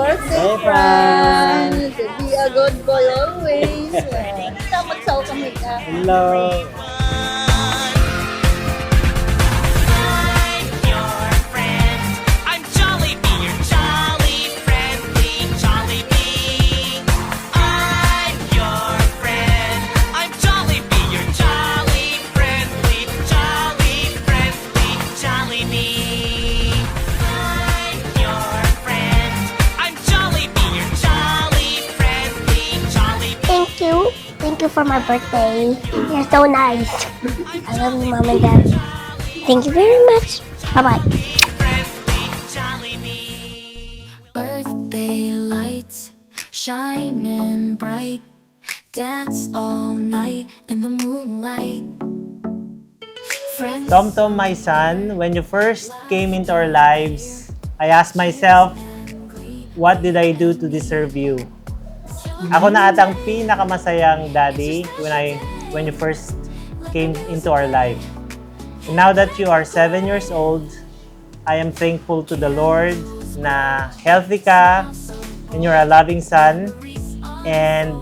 birthday, Franz! Be a good boy always. Kita magsaw kami ka. Hello. Thank you for my birthday. You're so nice. I love you, Mom and Dad. Thank you very much. Bye-bye. Birthday lights shining bright. Dance all night in the moonlight. Friends. Tom Tom, my son, when you first came into our lives, I asked myself, what did I do to deserve you? Ako na atang pinakamasayang daddy when you first came into our life. And now that you are 7 years old, I am thankful to the Lord na healthy ka and you're a loving son. And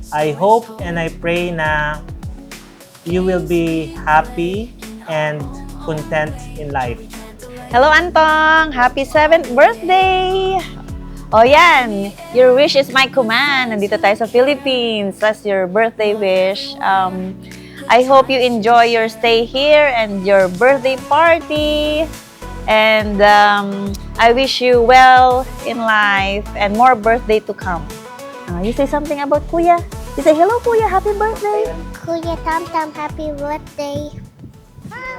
I hope and I pray na you will be happy and content in life. Hello, Antong! Happy 7th birthday! O yan, your wish is my command. Nandito tayo sa Philippines. That's your birthday wish. I hope you enjoy your stay here and your birthday party. And I wish you well in life and more birthday to come. You say something about Kuya. You say, hello, Kuya. Happy birthday. Kuya Tom Tom, happy birthday.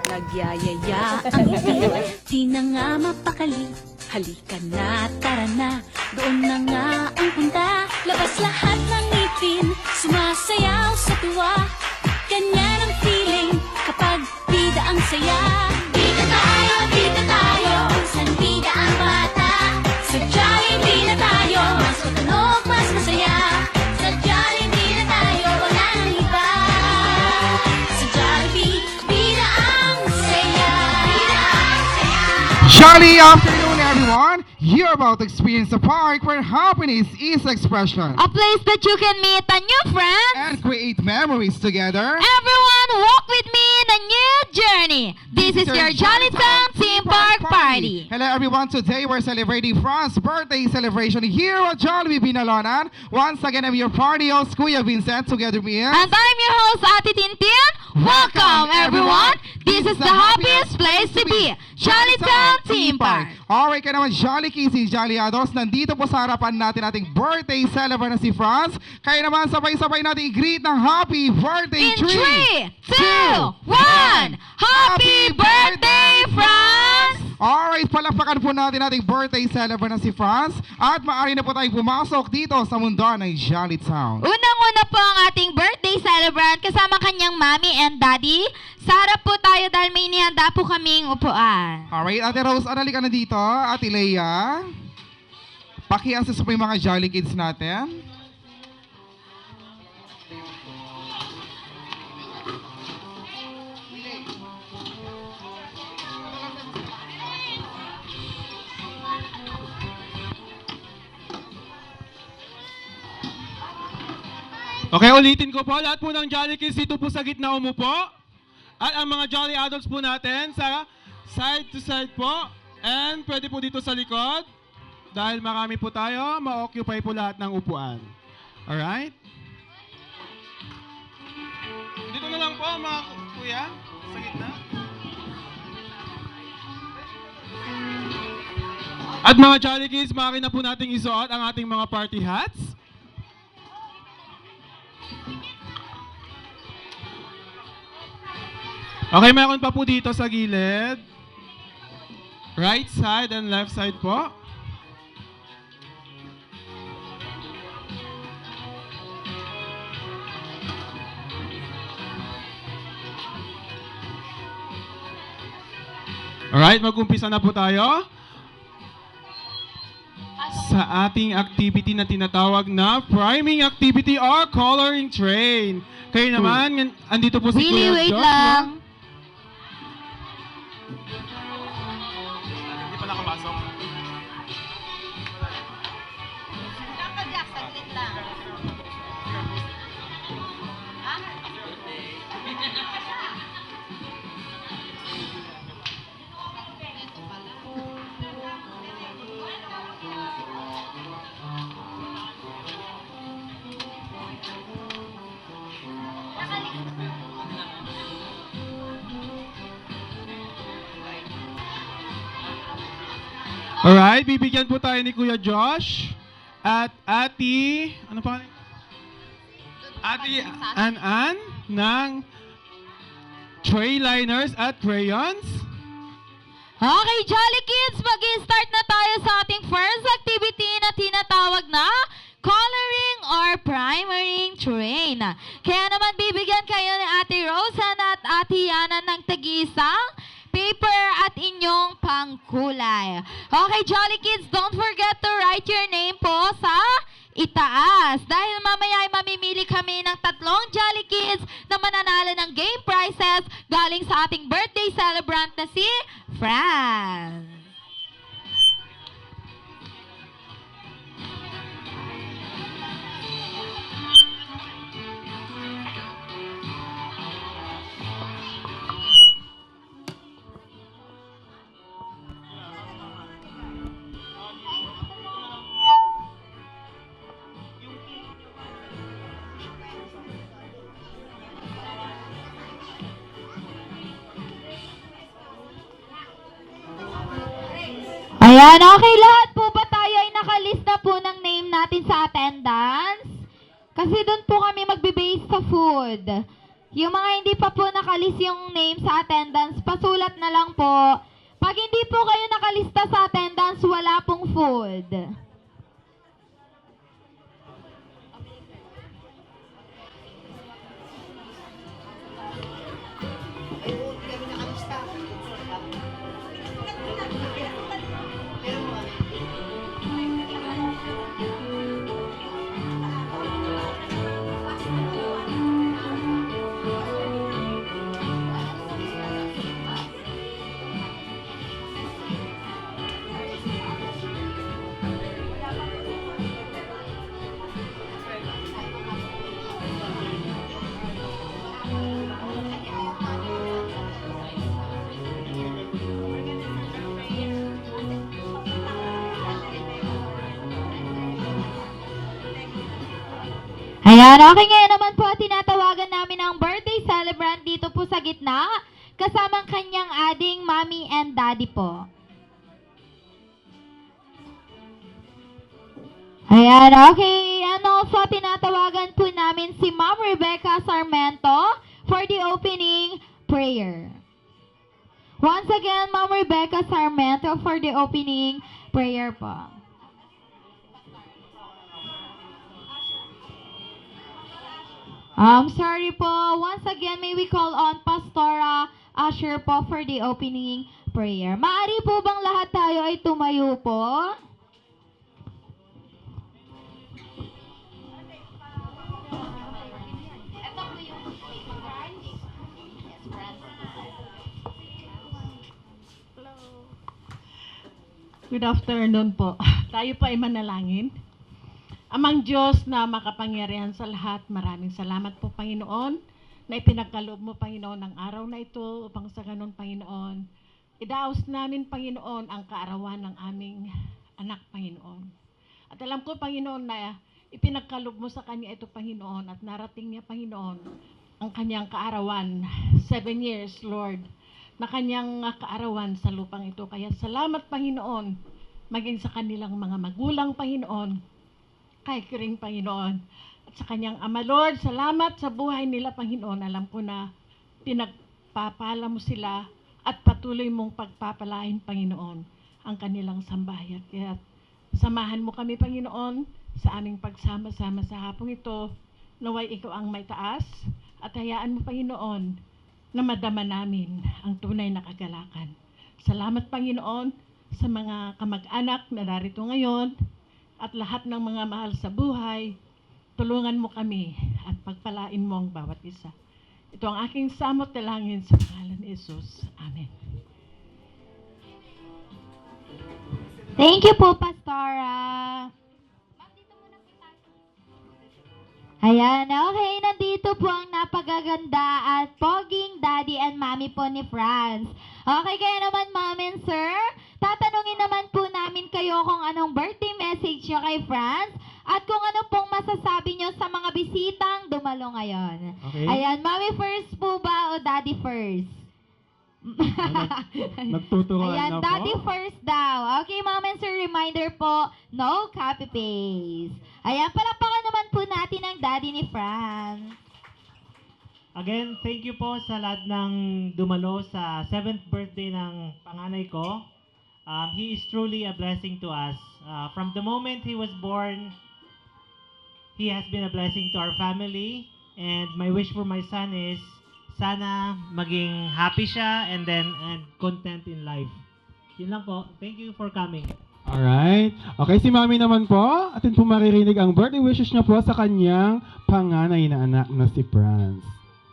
Nagyayaya ang ngiti, di na nga mapakali. Halika na, tara na, doon na nga ang punta. Labas lahat ng ngipin, sumasayaw sa tuwa. Ganyan ang feeling kapag bida ang saya. Bida tayo, san bida ang bata. Sa Jollibee na tayo, mas matunog, mas masaya. Sa Jollibee na tayo, wala nang iba. Sa Jollibee, bida ang saya. Bida ang saya. Jolly afternoon, everyone! You're about to experience a park where happiness is expression A place that you can meet a new friend. and create memories together. Everyone walk with me in a new journey. This is your Jollytown Theme Park Party. Hello, everyone! Today we're celebrating Fran's birthday celebration here at Jollibee Binalonan. Once again, I'm your party host, Kuya Vincent, together with me. And I'm your host, Ate Tintin. Welcome, everyone. This is the happiest place to be, Jollytown Theme Park. Alright, kaya naman Jolly Kissy, Jolly Adults, nandito po sa harapan natin ating birthday celebrant na si Franz. Kaya naman sabay-sabay natin i-greet ng happy birthday In 3, 2, 1, Happy Birthday, Franz! Alright, palakpakan po natin ating birthday celebrant na si Franz. At maaari na po tayong pumasok dito sa mundo ng Jollytown. Unang-una po ang ating birthday celebrant kasama kanyang mommy and daddy. Sa harap po tayo dahil may inihanda po kaming upuan. Alright, Ate Rose, arali ka na dito. Ate Leia, paki-assist po yung mga Jolly Kids natin. Okay, ulitin ko po. Lahat po ng Jolly Kids dito po sa gitna umupo. At ang mga Jolly Adults po natin sa side to side po. And pwede po dito sa likod. Dahil marami po tayo, ma-occupy po lahat ng upuan. Alright? Dito na lang po mga kuya. Sa gitna. At mga Jolly Kids, maaari na po nating isuot ang ating mga party hats. Okay, meron pa po dito sa gilid. Right side and left side po. Alright, mag-umpisa na po tayo sa ating activity na tinatawag na priming activity or coloring train. Kayo naman, andito po si Really, Kuya wait Joshua. lang. Hindi pa nakapasok. Alright, bibigyan po tayo ni Kuya Josh at Ate, ano pa? Ate An ng tray liners at crayons. Okay, Jolly Kids, mag-start na tayo sa ating first activity na tinatawag na coloring or primering train. Kaya naman bibigyan kayo ni Ate Rosan at Ate Yana ng tag-iisang paper at inyong pangkulay. Okay, Jolly Kids, don't forget to write your name po sa itaas. Dahil mamaya ay mamimili kami ng 3 Jolly Kids na mananalo ng game prizes galing sa ating birthday celebrant na si Fran. Ayan, okay, lahat po ba tayo ay nakalista po ng name natin sa attendance? Kasi doon po kami magbe-base sa food. Yung mga hindi pa po nakalist yung name sa attendance, pasulat na lang po. Pag hindi po kayo nakalista sa attendance, wala pong food. Ayan, okay, ngayon naman po tinatawagan namin ang birthday celebrant dito po sa gitna, kasamang kanyang ading mommy and daddy po. Ayan, okay, and also tinatawagan po namin si Ma'am Rebecca Sarmento for the opening prayer. Once again, Ma'am Rebecca Sarmento for the opening prayer po. Sorry po. Once again, may we call on Pastora Asher po for the opening prayer. Maari po bang lahat tayo ay tumayo po? Good afternoon po. Tayo po ay manalangin. Amang Diyos na makapangyarihan sa lahat, maraming salamat po, Panginoon, na ipinagkaloob mo, Panginoon, ang araw na ito upang sa ganun, Panginoon, idaos namin, Panginoon, ang kaarawan ng aming anak, Panginoon. At alam ko, Panginoon, na ipinagkaloob mo sa kanya ito, Panginoon, at narating niya, Panginoon, ang kanyang kaarawan. 7 years, Lord, na kanyang kaarawan sa lupang ito. Kaya salamat, Panginoon, maging sa kanilang mga magulang, Panginoon, kay Kiring, Panginoon, at sa kanyang ama, Lord, salamat sa buhay nila, Panginoon. Alam ko na pinagpapala mo sila at patuloy mong pagpapalain, Panginoon, ang kanilang sambahayan. Kaya samahan mo kami, Panginoon, sa aming pagsama-sama sa hapong ito, naway ikaw ang may taas, at hayaan mo, Panginoon, na madama namin ang tunay na kagalakan. Salamat, Panginoon, sa mga kamag-anak na narito ngayon, at lahat ng mga mahal sa buhay, tulungan mo kami at pagpalain mo ang bawat isa. Ito ang aking samot dalangin sa pangalan ni Jesus. Amen. Thank you po, Pastora. Ayan, okay, nandito po ang napagaganda at poging daddy and mommy po ni Franz. Okay, kaya naman, mom and sir, tatanungin naman po namin kayo kung anong birthday message nyo kay Franz at kung ano pong masasabi nyo sa mga bisitang dumalo ngayon. Okay. Ayan, mommy first po ba o daddy first? Nagtuturoan Ayan, na po. daddy first daw. Okay, mom and sir, reminder po, no copy paste. Ayan, palakpakan naman po natin ang daddy ni Franz. Again, thank you po sa lahat ng dumalo sa 7th birthday ng panganay ko. He is truly a blessing to us. From the moment he was born, he has been a blessing to our family. And my wish for my son is, sana maging happy siya and content in life. Yun lang po. Thank you for coming. Alright. Okay, si Mami naman po. Atin po maririnig ang birthday wishes niya po sa kanyang panganay na anak na si Franz.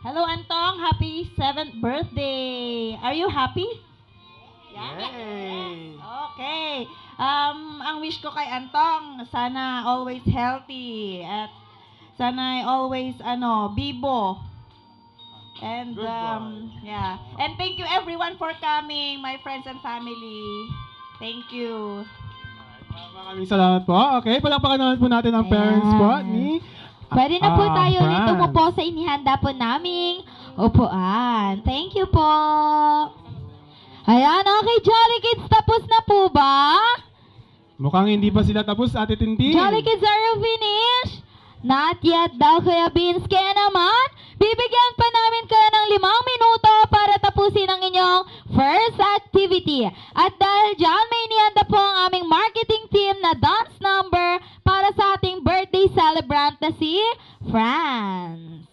Hello, Antong. Happy 7th birthday. Are you happy? Yay! Okay. Ang wish ko kay Antong, sana always healthy at sana always bibo. And Good boy. yeah. And thank you everyone for coming, my friends and family. Thank you. Maraming salamat po. Okay, palakpakan naman po natin ang parents po ni Pwede na po tayo ulit Franz. umupo sa inihanda po naming upuan. Thank you po. Ayan, okay, Jolly Kids, tapos na po ba? Mukhang hindi pa sila tapos, Ate Tintin. Jolly Kids, are you finished? Not yet daw, Kuya Beans. Kaya naman, bibigyan pa namin kayo ng 5 minuto para tapusin ang inyong first activity. At dahil dyan, may inihanda po ang aming marketing team na dance number para sa ating birthday celebrant na si Franz.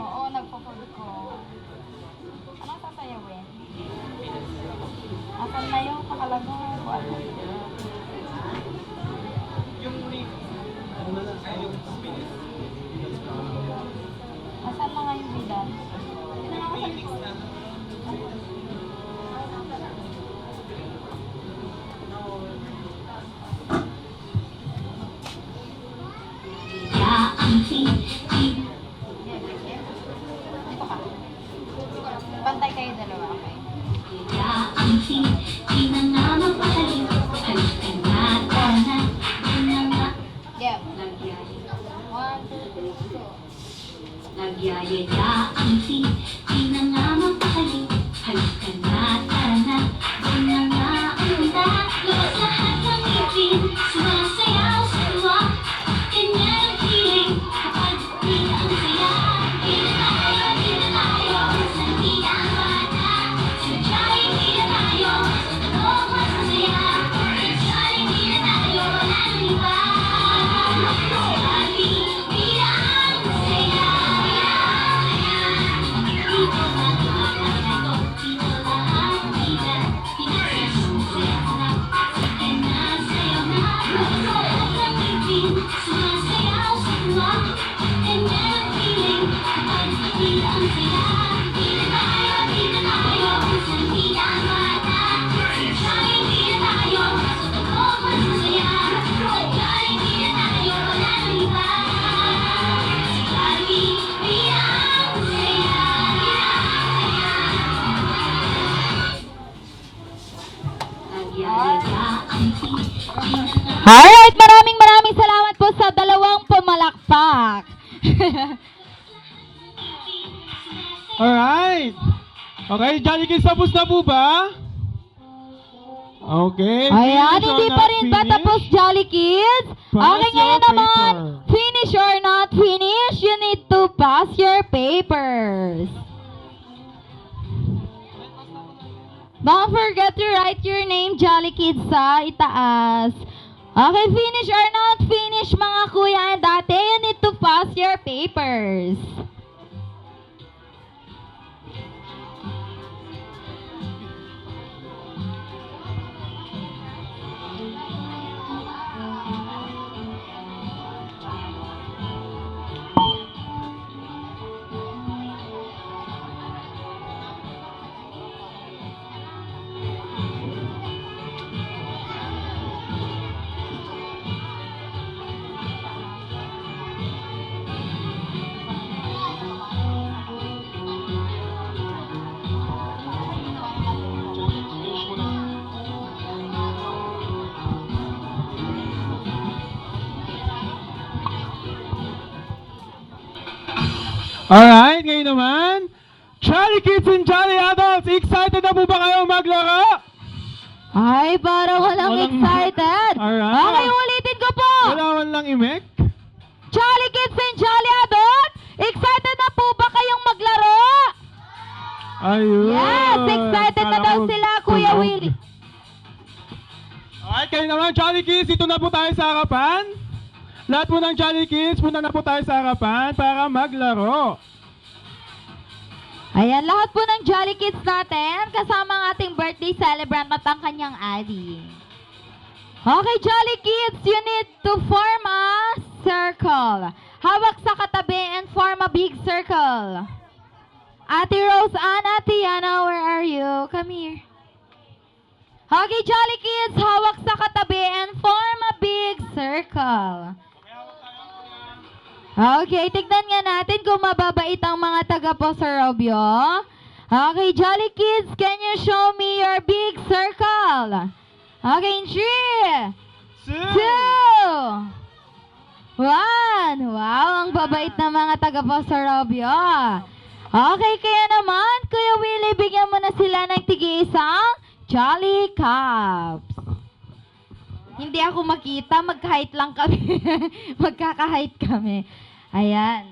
Oo, nagpo-fold ko. Anong tatayawin? Asan na yung pakalago? Asan na nga yung bidan? Pantay kayo dalawa, okay? Yeah. 1, 2, 3, go. Nagyayaya ang di na nga mapakali. Halika na, tara na, doon na nga ang punta. Labas lahat ng ngipin, sumasayaw sa tuwa. Ganyan ang feeling, kapag di na ang saya. Di na tayo, minsan di na ang bata. Sadya'y di na tayo, sa tanong masasaya. Sadya'y di na tayo, wala nang iba. Sadya'y di na ang saya. Sumasayaw sa tuwa, ganyan ang feeling, kapag di na ang saya. Di na tayo, minsan di na ang bata. Sadya'y di na tayo, sa totoo masasaya. Sadya'y di na tayo, wala nang iba. Sadya'y di na ang saya. Nagyayaya ang Alright, maraming salamat po sa dalawang pumalakpak. Alright. Okay, Jolly Kids, tapos na po ba? Okay. Ayan, finish or hindi not pa rin ba finish? tapos, Jolly Kids? Pass Okay, ngayon your naman, paper. finish or not finish, you need to pass your papers. Don't forget to write your name, Jolly Kids, sa itaas. Okay, finish or not finish, mga kuya and ate, you need to pass your papers. Alright, ngayon naman, Jolly Kids and Jolly Adults, excited na po ba kayo maglaro? Ay, parang walang excited. Alright. Okay, ulitin ko po. Wala man lang imek. Jolly Kids and Jolly Adults, excited na po ba kayong maglaro? Ayun. Yes, excited na Kala daw ko sila, Kuya tunog. Willie. Alright, kayo naman, Jolly Kids, dito na po tayo sa harapan. Lahat po ng Jolly Kids, punta na po tayo sa harapan para maglaro. Ayan, lahat po ng Jolly Kids natin, kasama ang ating birthday celebrant at ang kanyang adi. Okay, Jolly Kids, you need to form a circle. Hawak sa katabi and form a big circle. Ate Rose Anna, Tiana, where are you? Come here. Okay, Jolly Kids, hawak sa katabi and form a big circle. Okay, tignan nga natin kung mababait ang mga taga po sa Robio. Okay, Jolly Kids, can you show me your big circle? Okay, in 3, 2, 1. Wow, ang babait na mga taga po sa Robio. Okay, kaya naman, Kuya Willie, bigyan mo na sila ng tig-isang Jolly Cups. Hindi ako makita, mag-height lang kami. Magkaka-height kami. Ayan.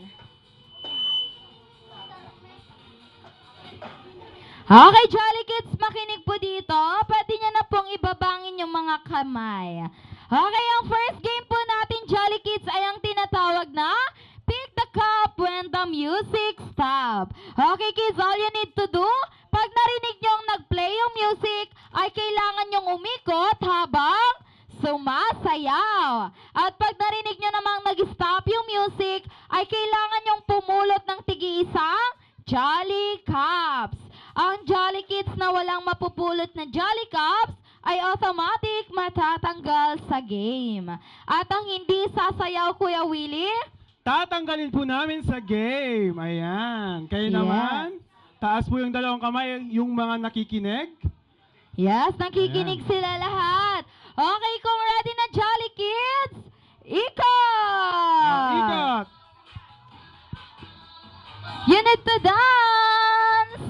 Okay, Jolly Kids, makinig po dito. Pwede nyo na pong ibabangin yung mga kamay. Okay, ang first game po natin, Jolly Kids, ay ang tinatawag na Pick the Cup when the music stop. Okay, kids, all you need to do, pag narinig nyong nag-play yung music, ay kailangan nyong umikot habang sumasayaw. At pag narinig nyo namang nag-stop yung music, ay kailangan nyong pumulot ng tig-iisang Jolly Cups. Ang Jolly Kids na walang mapupulot na Jolly Cups ay automatic matatanggal sa game. At ang hindi sasayaw, Kuya Willie, Tatanggalin po namin sa game. Ayan. Kayo naman, taas po yung dalawang kamay, yung mga nakikinig. yes, nakikinig sila lahat. Okay, kung ready na Jolly Kids, ikot! Ikot! You need to dance!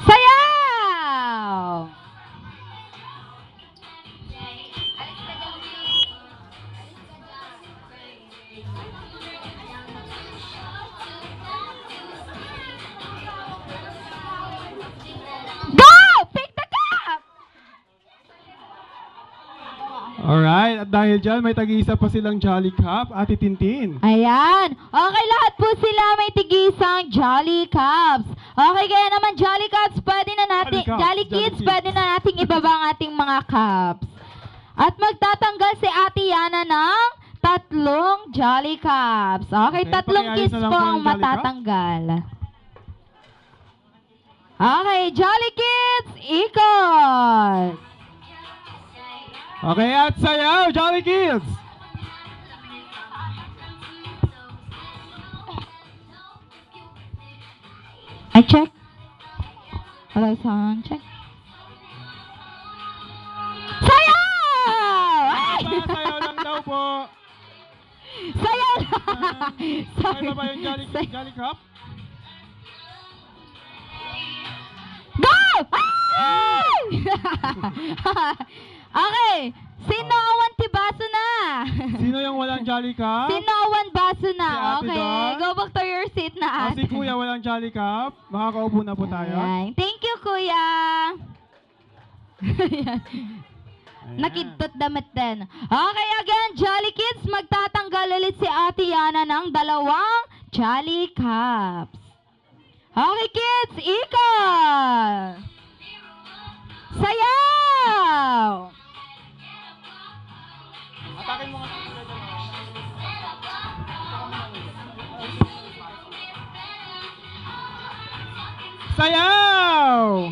Sayaw! Go! Pick the cup! Alright, at dahil dyan, may tag-iisa pa silang Jolly Cup, Ate Tintin. Ayan. Okay, lahat po sila may tigisang Jolly Cups. Okay, kaya naman Jolly Cups, pwede na natin, Jolly Kids, pwede na nating ibaba ang ating mga cups. At magtatanggal si Ate Yana ng 3 Jolly Cups. Okay, 3 pakiayos kids na lang po po ang yung Jolly Cup. matatanggal. Okay, Jolly Kids, ikot! Okay, at sayaw, Jolly Kids! I check. Hello, sound check. Sayaw! Ay! Sayaw lang daw po. Sayaw lang! Kaya ba yung Jolly Cup? Go! Ay! Okay. Sino awan ti baso na? Sino yung walang Jolly Cup? Sino awan baso na? Si Ate Okay. Dawn? Go back to your seat na, Ah, ate. si Kuya walang Jolly Cup. Makakaupo na po tayo. Ayan. Thank you, Kuya. Ayan. Ayan. Nakidtot damit din. Okay, again, Jolly Kids, magtatanggal ulit si Ate Yana ng 2 Jolly Cups. Okay, kids, ikot! Sayaw! Atakin mo nga. Sayaw!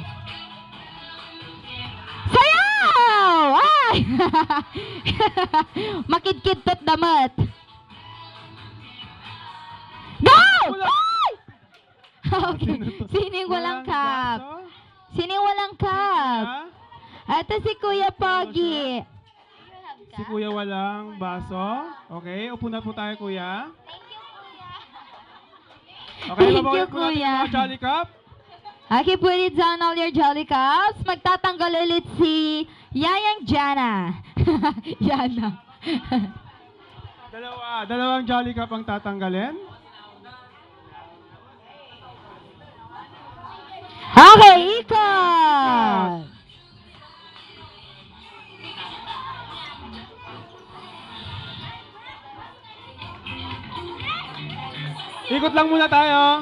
Sayaw! Ay! Makidkidtot damat. Go! Ay! Okay. Sino yung walang cup? Sino yung walang cup? Ito si Kuya Pogi. Si Kuya walang baso. Okay, upo na po tayo, Kuya. Okay, Thank babawi you, po natin Kuya. yung mga Jolly Cup. Okay, put it down all your Jolly Cups. Magtatanggal ulit si Yayang Jana. Yana. Dalawang Jolly Cup ang tatanggalin. Okay, ikot! Ikot lang muna tayo.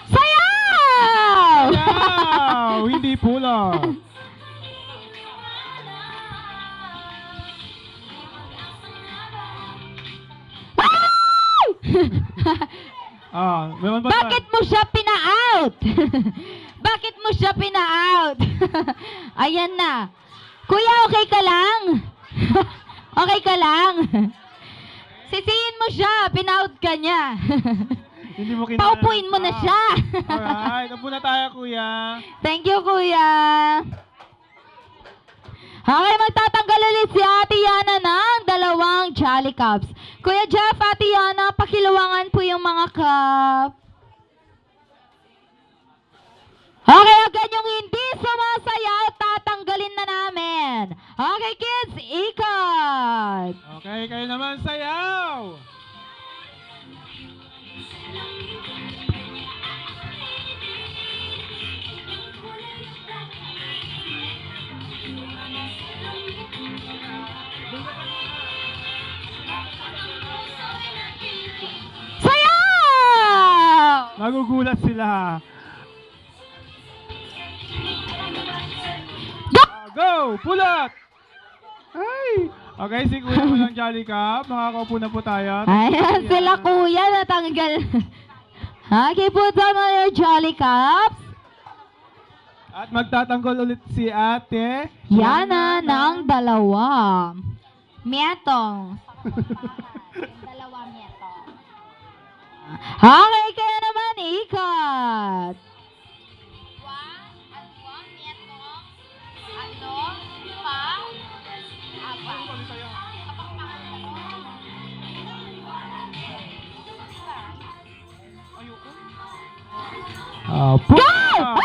Sayaw! Wow! Hindi pulot. Meron pa Bakit mo siya pina-out? Bakit mo siya pina-out? Ayan na. Kuya, okay ka lang? Okay ka lang? Sisihin mo siya, pina-out ka niya. Hindi mo kinaya. Paupuin mo na siya. Alright, upo na tayo, Kuya. Thank you, Kuya. Okay, magtatanggal ulit si Ate Yana ng dalawang Jolly Cups. Kuya Jeff, Ate Yana, pakiluwangan po yung mga cup. Okay, agad yung hindi sumasayaw, tatanggalin na namin. Okay, kids, ikot. Okay, kayo naman sayaw. Sayaw! Magugulat sila. Go! Go! Pulot! Ay! Okay, si Kuya walang Jolly Cup. Makakaupo na po tayo. Ayan sila, Kuya, natanggal. Okay, put down all your Jolly Cups. At magtatanggol ulit si Ate Yana ng dalawa. Mietong. Dalawa mietong. Okay, kaya naman ikot. Pulot!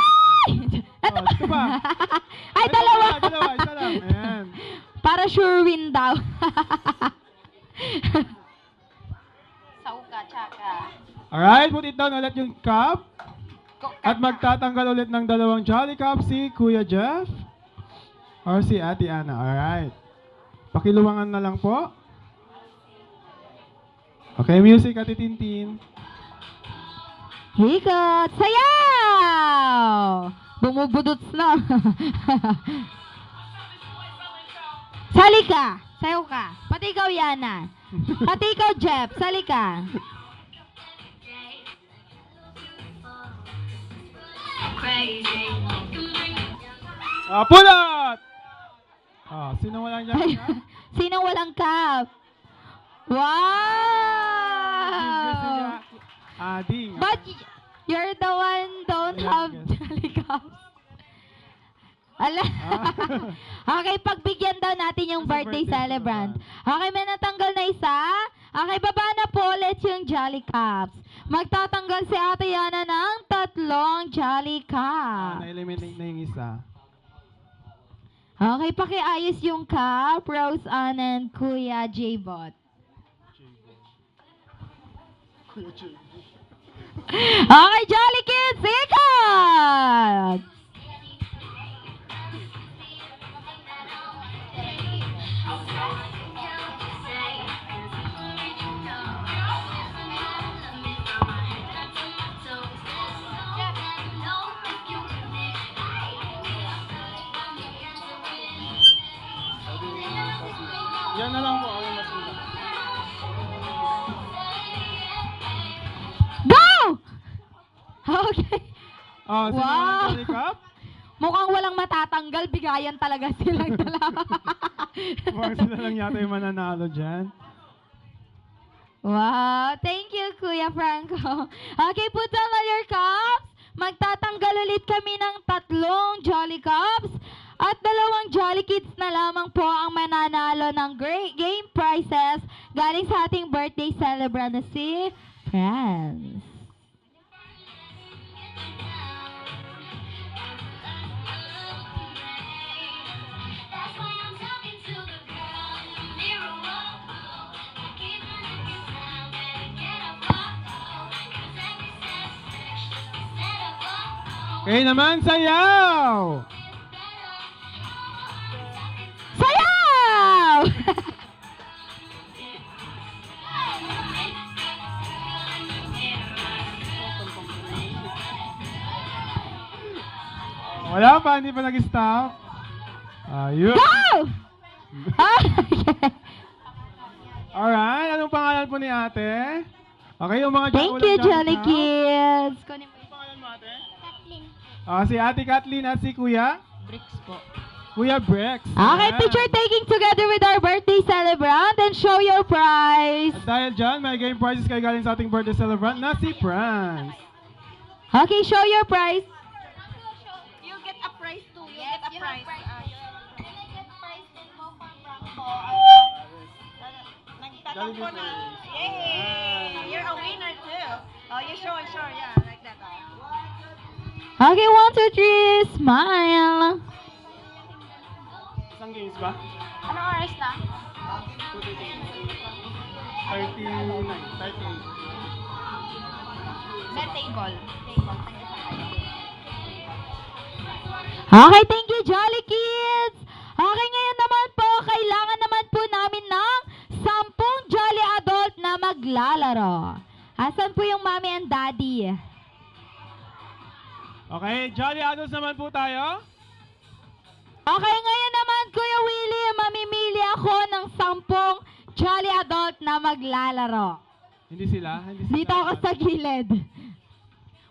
Ito Oh, ito pa. Ay, dalawa. Dalawa, isa lang. Ayan. Para sure win daw. Alright, put it down ulit yung cup. At magtatanggal ulit ng dalawang Jolly Cup si Kuya Jeff or si Ate Ana. Alright. Pakiluwangan na lang po. Okay, music, Ate Tintin. Ikot. Sayaw! Bumubudots na. Sali ka. Sayaw ka. Pati ikaw, Yana. Pati ikaw, Jeff. Sali ka. Pulot! Sino walang Jolly Cup? Sino walang cup? Wow! Ading. But you're the one don't Ayan, have yes. Jolly Cups. Ala. Okay, pagbigyan daw natin yung Sa birthday birthday celebrant. Okay, may natanggal na isa. Okay, baba na po ulit yung Jolly Cups. Magtatanggal si Ate Yana ng 3 Jolly Cups. Na-eliminate na yung isa. Okay, pakiayos yung cup, Rose Ann and Kuya J-Bot. Okay, Jolly Kids, ikot! Yan na lang po. Ano mas muna. Go! Okay. Sino Wow. walang Jolly Cup? Mukhang walang matatanggal, bigayan talaga silang dalawa. Mukhang sila lang yata yung mananalo dyan. Wow, thank you, Kuya Franco. Okay, put down all your cups. Magtatanggal ulit kami ng 3 Jolly Cups at 2 Jolly Kids na lamang po ang mananalo ng great game prizes galing sa ating birthday celebrant na si Franz. Okay naman, sayaw! Sayaw! Wala pa, hindi pa nag-stop. Ayun. Go! Alright, anong pangalan po ni ate? Okay, yung mga Thank you, Jolly Kids. Kunin mo. Anong pangalan mo ate? Kathleen. Si ate Kathleen at si Kuya? Bricks po. Kuya Brex. Okay, Ayan. picture taking together with our birthday celebrant and show your prize. At dahil dyan, may game prizes kayo galing sa ating birthday celebrant na si Franz. Okay, show your prize. You get a prize too. You get a prize. Nagtanong ko na. Yay! You're a winner too. Oh, you sure, yeah, like that. Okay, 1, 2, 3, smile. Isang games ba? Ano oras na? 39, 38. Table. Okay, thank you, Jolly Kids. Okay, ngayon naman po, kailangan naman po namin ng 10 Jolly Adult na maglalaro. Asan po yung mommy and daddy? Okay, Jolly Adults naman po tayo. Okay, ngayon naman, Kuya Willie, mamimili ako ng 10 Jolly Adult na maglalaro. Hindi sila. Dito ako sa gilid.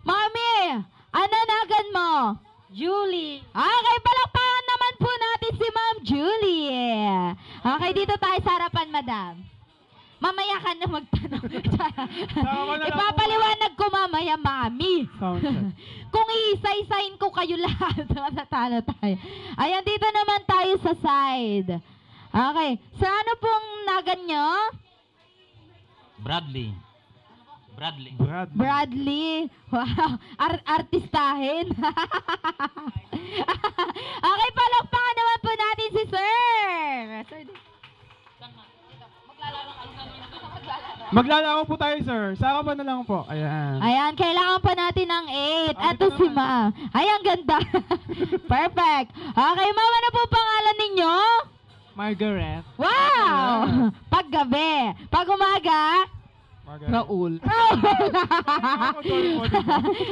Mami, ananagan mo? Julie. Okay, palakpakan naman po natin si Ma'am Julie. Okay, dito tayo sa harapan, madam. Mamaya ka na magtanong. Ipapaliwanag ko mamaya, mami. Sound check. Kung iisa-isahin ko kayo lahat, natalo tayo. Ayan, dito naman tayo sa side. Okay. Sa ano pong nagan nyo? Bradley. Bradley. Wow. Artistahin. Okay, palakpakan naman po natin si Sir. Maglalaro po tayo, sir. Sa harapan na lang po. Ayan. Ayan, kailangan pa natin ng 8. Ito si Ma. Ayan, ganda. Perfect. Okay, Ma'am, ano po pangalan ninyo? Margaret. Wow! Pag gabi. Pag umaga? Raul.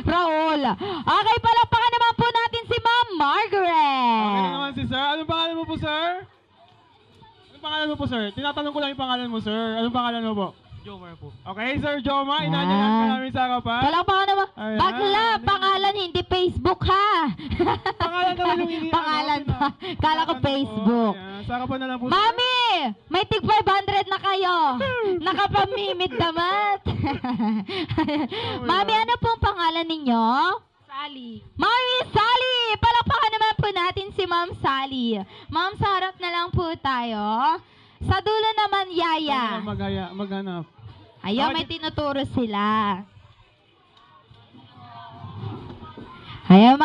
Raul. Okay, palakpakan naman po natin si Ma'am Okay na Margaret. naman si sir. Anong pangalan mo po, sir? Anong pangalan mo po, sir? Tinatanong ko lang yung pangalan mo, sir. Anong pangalan mo po? Jomar po. Okay, Sir Joma. Inanyahan ka namin sa harapan. Palakpakan naman. Ayan. Bakla, pangalan, hindi Facebook ha. Pangalan naman yung hindi. Pangalan pa. Kala ko Facebook. Ayan. Sa harapan na lang po, sir. Mami, may tig 500 na kayo. Nakapamimit damat. Mami, ano pong pangalan ninyo? Sally. Mami Sally! Palakpakan naman po natin si Ma'am Sally. Ma'am, sa harap na lang po tayo. Sa dulo naman, Yaya. Maghanap. Ayaw, may tinuturo sila. Ayaw,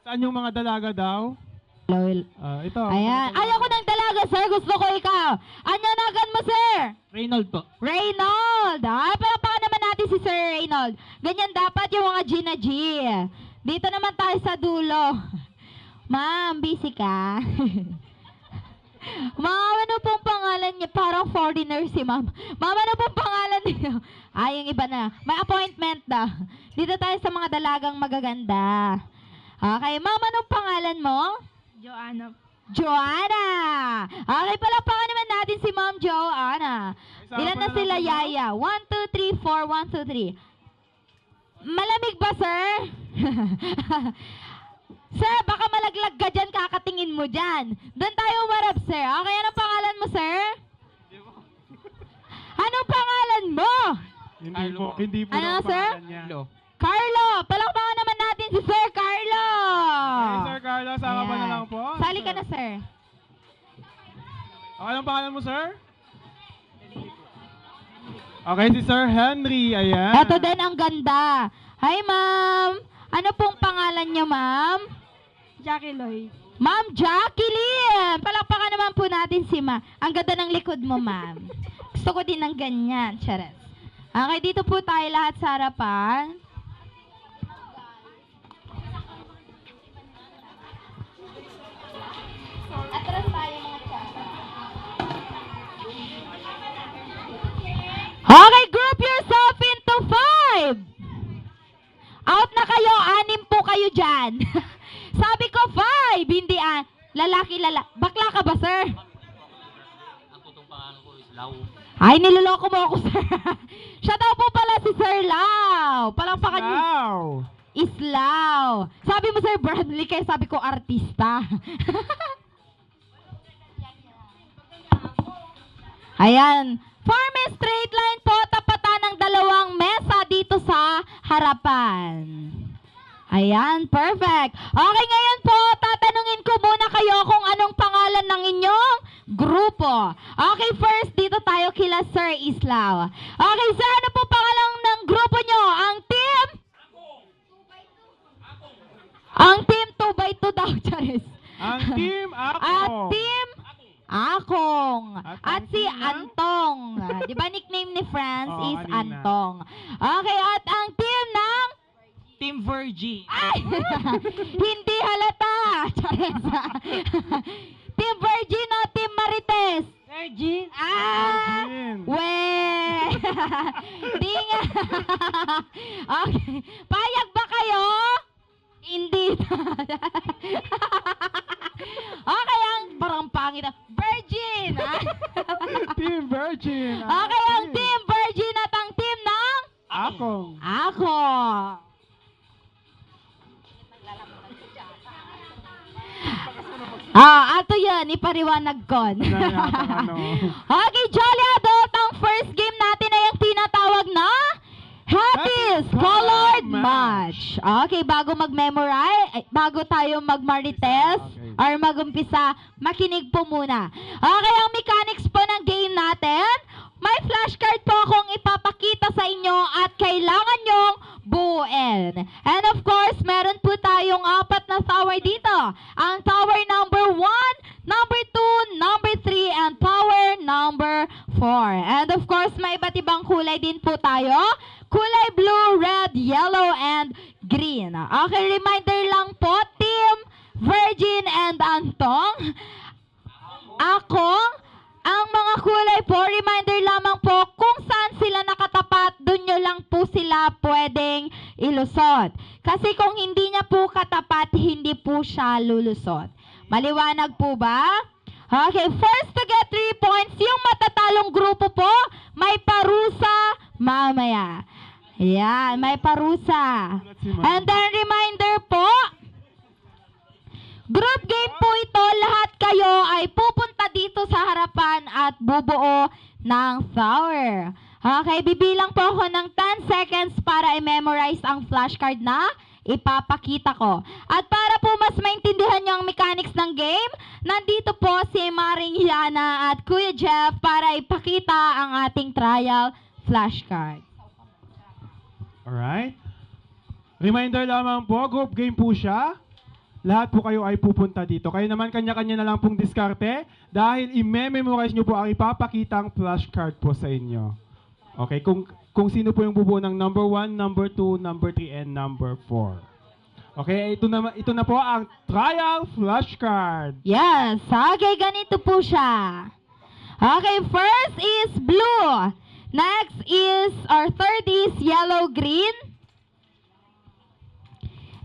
Saan yung mga dalaga daw? Ito. Ayan. Ayaw ko ng dalaga, sir. Gusto ko ikaw. Anyanagan mo, sir? Reynold po. Reynold! Ay, palakpakan naman natin si Sir Reynold. Ganyan dapat yung mga G na G. Dito naman tayo sa dulo. Ma'am, busy ka? Ma'am, ano pong pangalan niya? Parang foreigner si ma'am. Ma'am, ano pong pangalan niyo? Ay, yung iba na. May appointment na. Dito tayo sa mga dalagang magaganda. Okay, ma'am, anong pangalan mo? Joanna. Joanna! Okay, palakpakan naman natin si Ma'am Joanna. Ilan na sila, Yaya? 1, 2, 3, 4, 1, 2, 3. Malamig ba, sir? Sir, baka malaglag ka dyan, kakatingin mo dyan. Doon tayo umarap, sir. Okay, anong pangalan mo, sir? Anong pangalan mo? Hindi po Ano, daw sir? pangalan niya. Carlo! Palakpakan naman natin si Sir Carlo! Hey, Sir Carlos, saka pa na lang po. Sali ka na, sir. Okay, anong pangalan mo, sir? Okay, si Sir Henry, ayan. Ito din ang ganda. Hi, ma'am. Ano pong pangalan niyo, ma'am? Jackie Lloyd. Ma'am Jacqueline! Palakpakan naman po natin si Ma. Ang ganda ng likod mo, ma'am. Gusto ko din ng ganyan. Charet. Okay, dito po tayo lahat sa harapan. Atras tayo mga tsaka. Okay, group yourself into 5. Out na kayo, 6 po kayo dyan. Sabi ko 5, hindi lalaki. Bakla ka ba, sir? Ang tutong pangalan ko is Lau. Ay, niloloko mo ako, sir. Siya daw po pala si Sir Lau. Palakpakan niyo. Wow! Islaw. Sabi mo, Sir Bradley, kaya sabi ko artista. Ayan. Form a straight line po, tapatan ng 2 mesa dito sa harapan. Ayan, perfect. Okay, ngayon po, tatanungin ko muna kayo kung anong pangalan ng inyong grupo. Okay, first, dito tayo kila Sir Islaw. Okay, sir, ano po pangalan ng grupo nyo? Ang team? Ang team 2x2 daw, Charis. Ang team ako. At team Akong. At At ang si team ng- Antong. Di ba nickname ni Franz Oo, is kanina. Antong. Okay, at ang team ng Team Virgie. ay! Hindi halata! Charis. Team Virgin o Team Marites? Virgin. Ah! Virgin. We! Di nga. Okay. Payag ba kayo? Hindi. Okay, ang parang pangit. Virgin! Team Virgin. Okay, ang Team Virgin at ang team ng Akong. ako. Ato yan, ipariwanag ko. Ano? Okay, Jolly Adult, ang first game natin ay ang tinatawag na Happy Colored Match. Okay, bago mag-memorize, bago tayo mag-marites, Okay. or mag-umpisa, makinig po muna. Okay, ang mechanics po ng game natin, may flashcard po akong ipapakita sa inyo at kailangan nyong buuin. And of course, meron po tayong 4 na tower dito. Ang tower number 1, number 2, number 3, and tower number 4. And of course, may iba't ibang kulay din po tayo. Kulay blue, red, yellow, and green. Okay, reminder lang po, Team Virgin and Antong. Akong, ang mga kulay po, reminder lamang po kung saan sila nakatapat, doon nyo lang po sila pwedeng ilusot. Kasi kung hindi niya po katapat, hindi po siya lulusot. Maliwanag po ba? Okay, first to get 3 points, yung matatalong grupo po, may parusa mamaya. Ayan, may parusa. And then reminder po, group game po ito, lahat kayo ay pupunta dito sa harapan at bubuo ng tower. Okay, bibilang po ako ng 10 seconds para i-memorize ang flashcard na ipapakita ko. At para po mas maintindihan nyo ang mechanics ng game, nandito po si Maring Yana at Kuya Jeff para ipakita ang ating trial flashcard. Alright. Reminder lamang po, group game po siya. Lahat po kayo ay pupunta dito. Kayo naman kanya-kanya na lang pong diskarte dahil i-memorize nyo po ang ipapakitang flashcard po sa inyo. Okay, kung sino po yung bubuo ng number 1, number 2, number 3, and number 4. Okay, ito na po ang trial flashcard. Yes, okay, ganito po siya. Okay, first is blue. Next is, or third is yellow-green.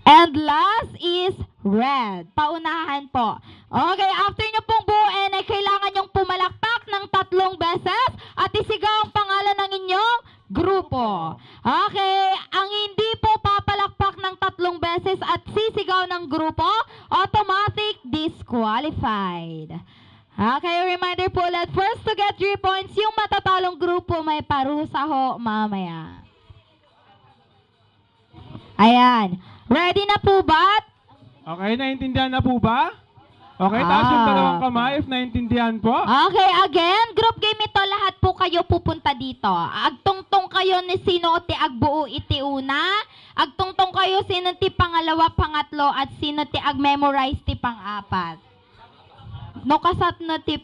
And last is red. Paunahan po. Okay, after nyo pong buuin, ay kailangan nyong pumalakpak ng 3 beses at isigaw ang pangalan ng inyong grupo. Okay, ang hindi po papalakpak ng 3 beses at sisigaw ng grupo, disqualified. Okay, reminder po ulit. First to get 3 points, yung matatalong grupo may parusa ho mamaya. Ayan. Ready na po ba? Okay, naintindihan na po ba? Okay, taas yung dalawang kamay if naintindihan po. Okay, again, group game ito. Lahat po kayo pupunta dito. Agtungtong kayo ni sino ti agbuo iti una. Agtungtong kayo sino ti pangalawa, pangatlo, at sino ti ag-memorize ti pang-apat. No kasat no ti...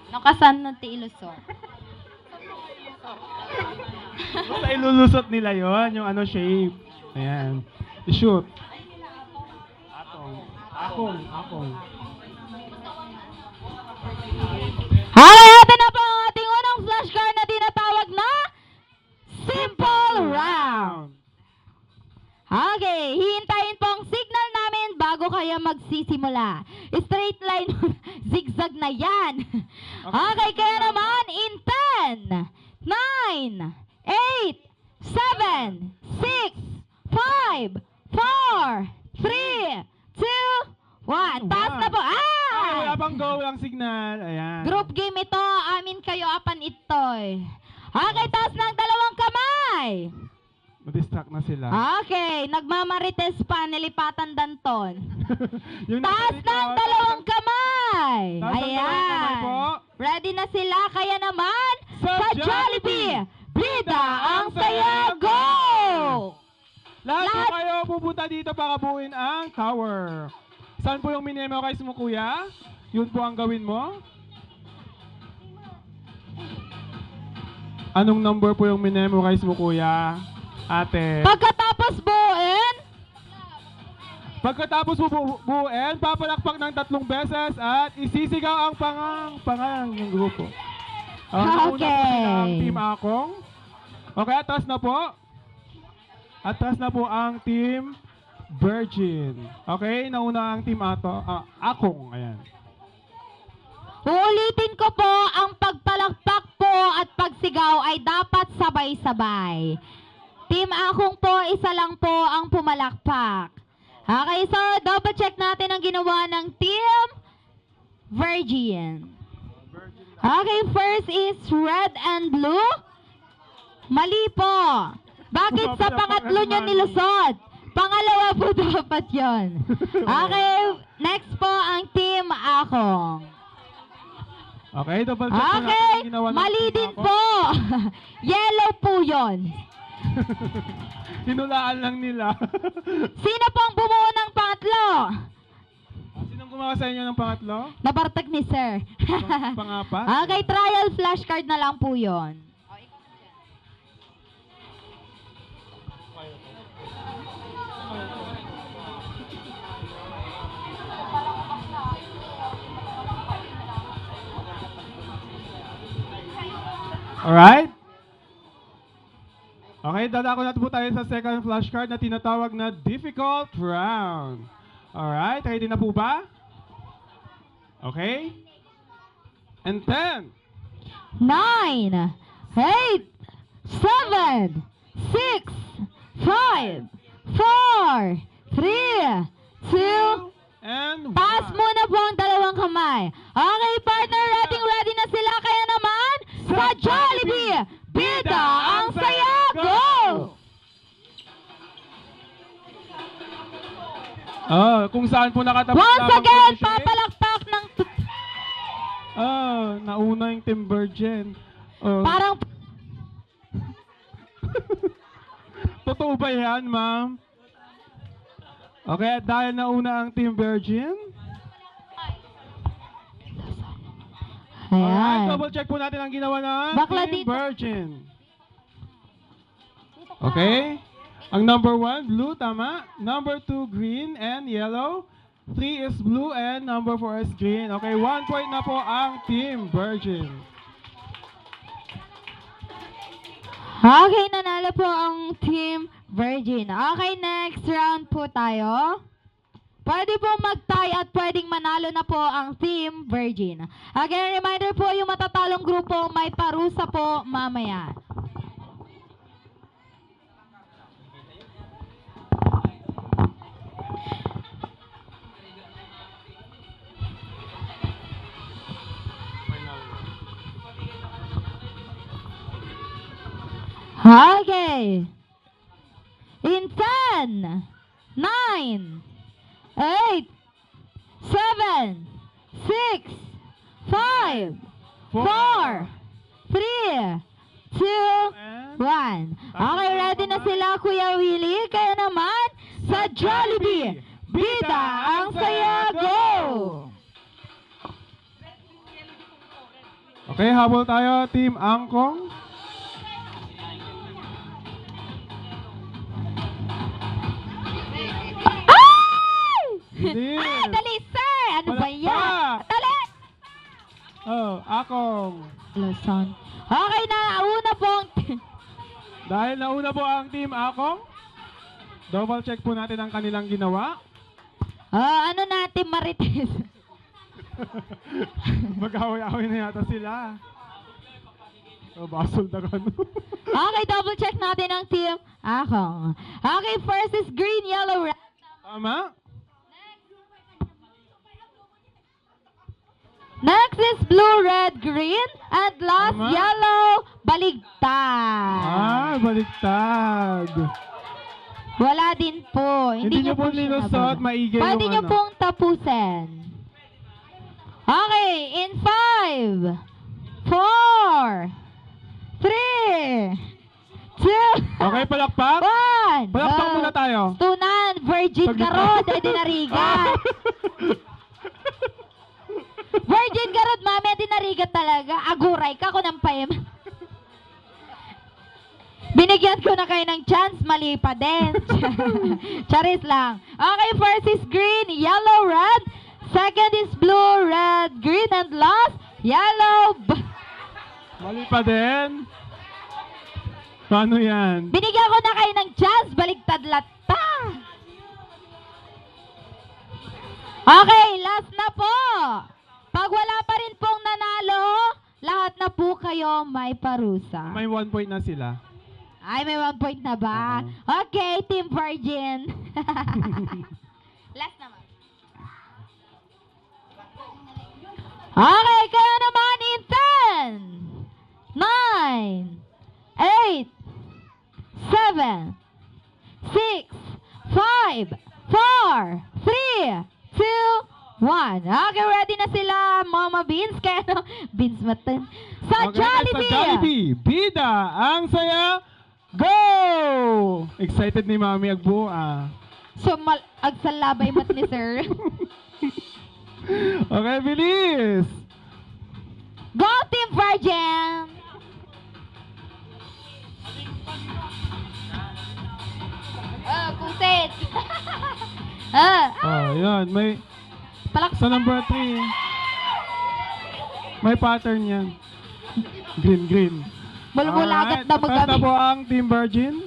No kasat no ti ilusot. Basta ilulusot nila yon yung ano shape. Ayan. I-shoot. Akong. Okay, ito na po ang ating unang flashcard na tinatawag na Simple Round. Okay, hihintayin po ang signal namin bago kayo magsisimula. Straight line, zigzag na yan. Okay, kaya naman in 10, 9, 8, 7, 6, 5, 4, 3, 2, 1. Taas na po. Ay, wala pang go, walang signal. Ayan. Group game ito. Amin kayo apan itoy. Okay, taas ng dalawang kamay. Ma-distract na sila. Okay, nagmamarites pa, nilipatan danton. Yung Taas nasa ng likod, dalawang kamay. Taas ng dalawang kamay po. Ready na sila, kaya naman Sa sa Jollibee, bida ang saya, go! Lahat po kayo pupunta dito para buuin ang tower. Saan po yung minemorize mo, kuya? Yun po ang gawin mo? Anong number po yung minemorize mo, kuya? Ate. Pagkatapos buuin, Pagkatapos mo buuin, papalakpak ng 3 beses at isisigaw ang pangalan ng grupo. Nauna po sila ang Team Akong. Okay, atras na po. Atras na po ang Team Virgin. Okay, nauna ang Team Akong. Ayan. uulitin ko po, ang pagpalakpak po at pagsigaw ay dapat sabay-sabay. Team Akong po, isa lang po ang pumalakpak. Okay, so double check natin ang ginawa ng Team Virgin. Okay, first is red and blue. Mali po. Bakit sa pangatlo nyo nilusot? Pangalawa po dapat yon. Okay, next po ang Team Akong. Okay, double check po natin Okay, ang ginawa ng mali Team din Akong. po. Yellow po yon. Tinulaan lang nila. Sino po ang bumuo ng pangatlo? Sinong gumawa sa inyo ng pangatlo? Nabartag ni sir. Pangapat? Okay, trial flashcard na lang po yon. Alright? Okay, dadako na po tayo sa second flashcard na tinatawag na difficult round. Alright, ready na po ba? Okay? And 10, 9, 8, 7, 6, 5, 4, 3, 2, and 1. taas muna po ang dalawang kamay. Okay, partner, ready na sila. Kaya naman, sa Jollibee, bida ang saya, go! Kung saan po nakatapos Once lamang again, po siya. papalakpak ng... Nauna yung Team Virgin. Parang... Totoo ba yan, ma'am? Okay, dahil nauna ang Team Virgin. Alright, Ayan. double check po natin ang ginawa ng Bakla Team dito. Virgin. Okay? Ang number 1, blue, tama. Number 2, green and yellow. 3 is blue and number 4 is green. Okay, 1 point na po ang Team Virgin. Okay, nanalo po ang Team Virgin. Okay, next round po tayo. Pwede po mag-tie at pwedeng manalo na po ang Team Virgin. Again, reminder po, yung matatalong grupo may parusa po mamaya. Okay. In 10, 9, 8, 7, 6, 5, 4, 3, 2, 1. Okay, ready na sila, Kuya Willie. Kaya naman, sa Jollibee, bida ang saya, go! Okay, habol tayo, Team Angkong. Ay! Hindi. Dali, sir! Ano ba yan? Palakpak! Dali! Oh, Akong. Luzon. Okay na, una pong... Dahil nauna po ang Team Akong, double check po natin ang kanilang ginawa. ano natin, Marites? Mag-away-away na yata sila. Basol na gano'n. Okay, double check natin ang team. Ako. Okay, first is green, yellow, red. Tama? Next is blue, red, green. And last, Tama. yellow, baligtad. Baliktad. Wala din po. Hindi nyo po siya nilusot, nabasa. maigi Pwede yung nyo ano. pong tapusin. Okay, in 5, 4, 3, 2, Okay, palakpak. 1. Palakpak muna tayo. Tunan, virgin Saglit ka lang. rod, ay dinarigat. Virgin ka rod, mami, ay dinarigat talaga. Aguray ka ko ng paim. Binigyan ko na kayo ng chance, mali pa din. Charis lang. Okay, first is green, yellow, red. Second is blue, red, green, and last, yellow. Mali pa din. Paano yan? Binigyan ko na kayo ng chance, baligtad lata. Okay, last na po. Pag wala pa rin pong nanalo, lahat na po kayo may parusa. May 1 point na sila. Ay, may 1 point na ba? Okay, Team Virgin. Last naman. Okay, kaya naman in 10, 9, 8, 7, 6, 5, 4, 3, 2, 1. Okay, ready na sila, Mama Beans. Kaya no, Beans Matan. Sa Okay, Jollibee. Sa Jollibee, bida ang saya. Go! Excited ni Mami Agbua. So, agsalabay mat ni sir. Okay, bilis! Go, Team Virgin! Kusit! Oh, yun. May, Palakpak! sa number 3, may pattern yan. Green, green. Bulbulagat na Tapos na magabi. po ang Team Virgin.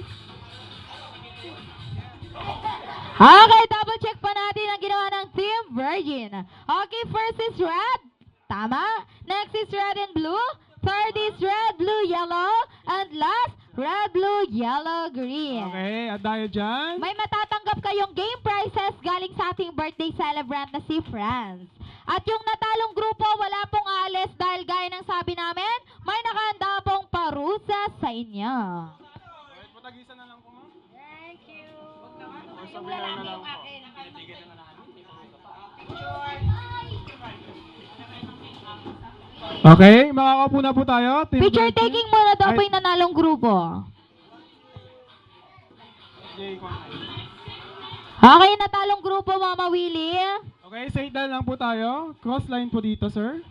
Okay, double check pa natin ang ginawa ng Team Virgin. Okay, first is red. Tama. Next is red and blue. Third is red, blue, yellow. And last, red, blue, yellow, green. Okay, at dahil dyan, May matatanggap kayong game prizes galing sa ating birthday celebrant na si Franz. At yung natalong grupo, wala pong alis dahil gaya ng sabi namin, may nakahanda pong parusa sa inyo. patagisan na lang ko, ma'am. Thank you. Yung lalaki yung akin. Okay, makakaupo na po tayo. Team Picture Virgin. taking muna daw Ay, po yung nanalong grupo. Okay, natalong grupo, Mama Willie. Okay, straight down lang po tayo. Cross line po dito, sir.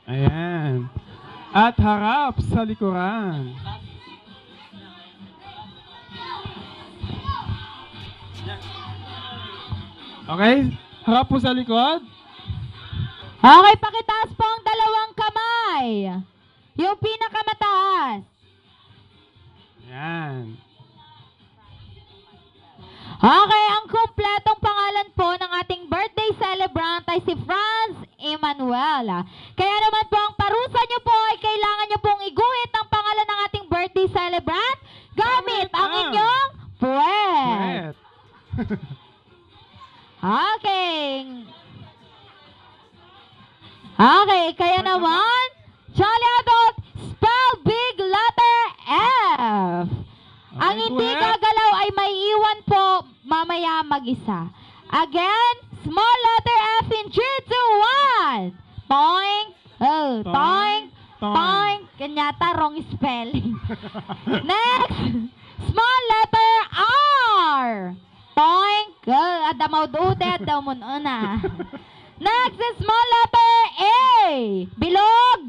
Ayan. At harap sa likuran. Okay, harap po sa likod. Okay, pakitaas po ang dalawang kamay. Yung pinakamataas. Ayan. Okay, ang kumpletong pangalan po ng ating birthday celebrant ay si Franz Emmanuel. Kaya naman po ang parusa nyo po ay kailangan nyo pong iguhit ang pangalan ng ating birthday celebrant gamit ang inyong puwet. Wet. Okay. Okay, kaya naman, Jolly Adult, spell big letter hindi ahead. gagalaw ay may iwan po mamaya mag-isa. Again, small letter F in 3, 2, 1. Toink. Oh, toink. Toink. Kanyata, wrong spelling. Next, small letter R. Toink. Oh, adamaw dudet daw mo na. Next is small letter A. Bilog.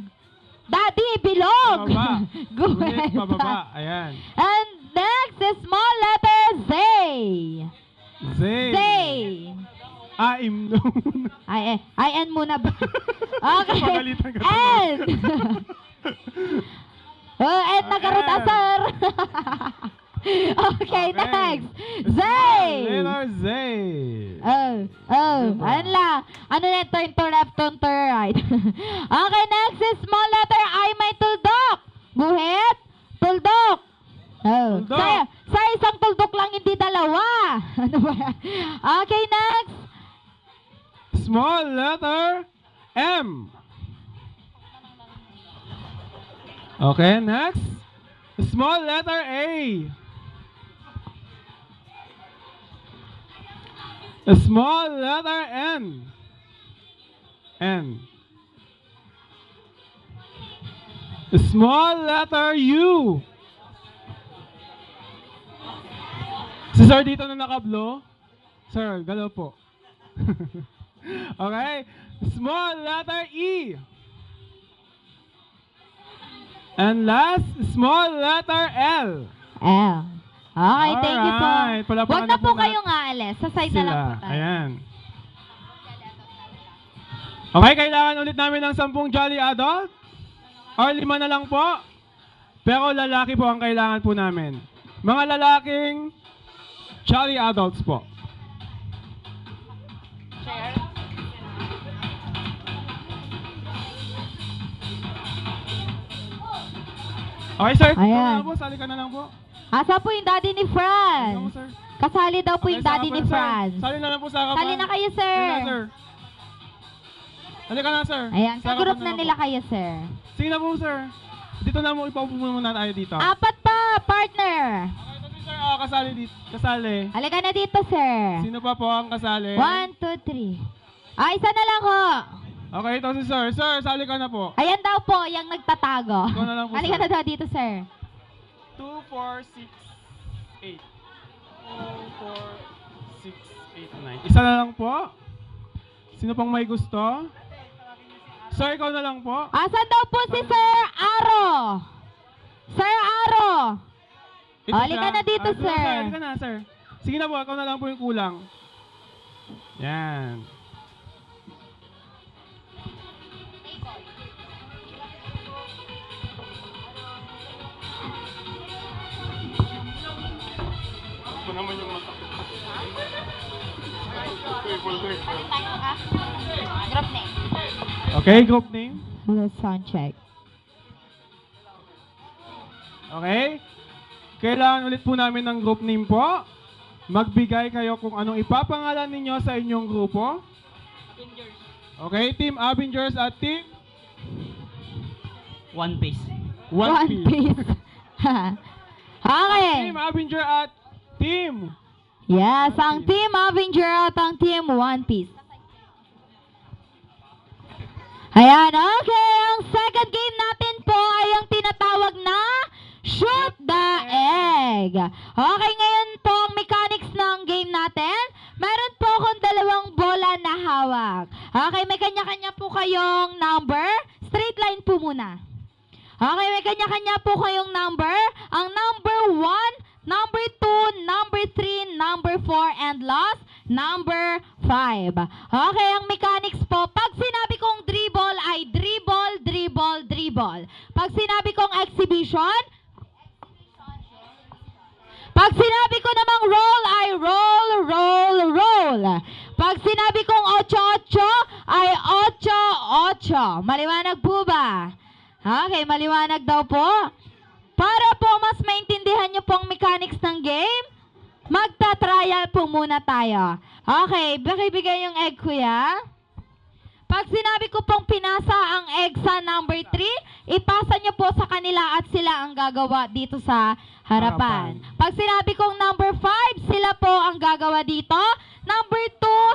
Daddy, bilog. Pababa. Ulit, Guwet. pababa. Ayan. And next is small letter Z. Zay. Zay. Aim doon. Ay, N muna ba? Okay. Pagalitan ka N. Oh, N nagaruta, N. sir. Okay, next. Zay. Letter Zay. Ayun lang. Ano na, turn to left, turn to right. Okay, next is small letter I, may tuldok. Buhit, tuldok. Tuldok. Sa isang tuldok lang, hindi dalawa. Ano ba yan? Okay, next. Small letter M. Okay, next. Small letter A. A small letter N. N. A small letter U. Si Sir dito na nakablo. Sir, galaw po. Okay. Small letter E. And last, small letter L. L. Okay, thank you po. Alright, palapakan Huwag na na po po kayong aalis. Sa side na lang po tayo. Ayan. Okay, kailangan ulit namin ng 10 Jolly Adult. Or 5 na lang po. Pero lalaki po ang kailangan po namin. Mga lalaking Jolly Adults po. Okay, sir. Ayan. Ikaw na lang po. Sali ka na lang po. Asa po yung daddy ni Ikaw, Franz? sir. Kasali daw po Okay, yung sa daddy ni harapan, sir. Franz. Sali na lang po sa harapan. Sali na kayo, sir. Halika na, sir. Halika na, sir. Ayan, Sa kagroup harapan na lang nila po. kayo, sir. Sige na po, sir. Dito na mo, ipaupo muna tayo dito. Apat pa, partner. Okay, ito si sir. Kasali dito. Kasali. Halika na dito, sir. Sino pa po ang kasali? 1, 2, 3. Isa na lang ho. Okay, ito si sir. Sir, sali ka na po. Ayan daw po, yung nagtatago. Ikaw na lang po, Halika sir. na daw dito, sir. 2, 4, 6, 8. 2, 4, 6, 8, 9. Isa na lang po. Sino pang may gusto? Sir, ikaw na lang po. Asan daw po si Sir Aro? Sir Aro. Ito Halika siya. na dito, Ito sir. Halika na, sir. Sige na po, ikaw na lang po yung kulang. Yan. Ito naman yung masakit. Group name. Okay, group name. Sound check. Okay? Kailangan ulit po namin ng group name po. Magbigay kayo kung anong ipapangalan ninyo sa inyong grupo. Okay, Team Avengers at Team One Piece. One Piece. Okay. Team Avenger at Team. Yes, ang Team Avenger at ang Team One Piece. Ayan, okay. Ang second game natin po ay ang tinatawag na Shoot the Egg. Okay, ngayon po ang mechanics ng game natin. Meron po akong dalawang bola na hawak. Okay, may kanya-kanya po kayong number. Straight line po muna. Okay, may kanya-kanya po kayong number. Ang number 1, number 2, number 3, number 4, and last, number 5. Okay, ang mechanics po, pag sinabi kong dribble ay dribble, dribble, dribble. Pag sinabi kong exhibition, pag sinabi ko namang roll ay roll, roll, roll. Pag sinabi kong 8-8 ay 8-8. Maliwanag po ba? Okay, maliwanag daw po. Para po mas maintindihan nyo po ang mechanics ng game, magta-trial po muna tayo. Okay, bakibigay yung egg, kuya. Pag sinabi ko pong pinasa ang egg sa number 3, ipasa nyo po sa kanila at sila ang gagawa dito sa harapan. Pag sinabi kong number 5, sila po ang gagawa dito. Number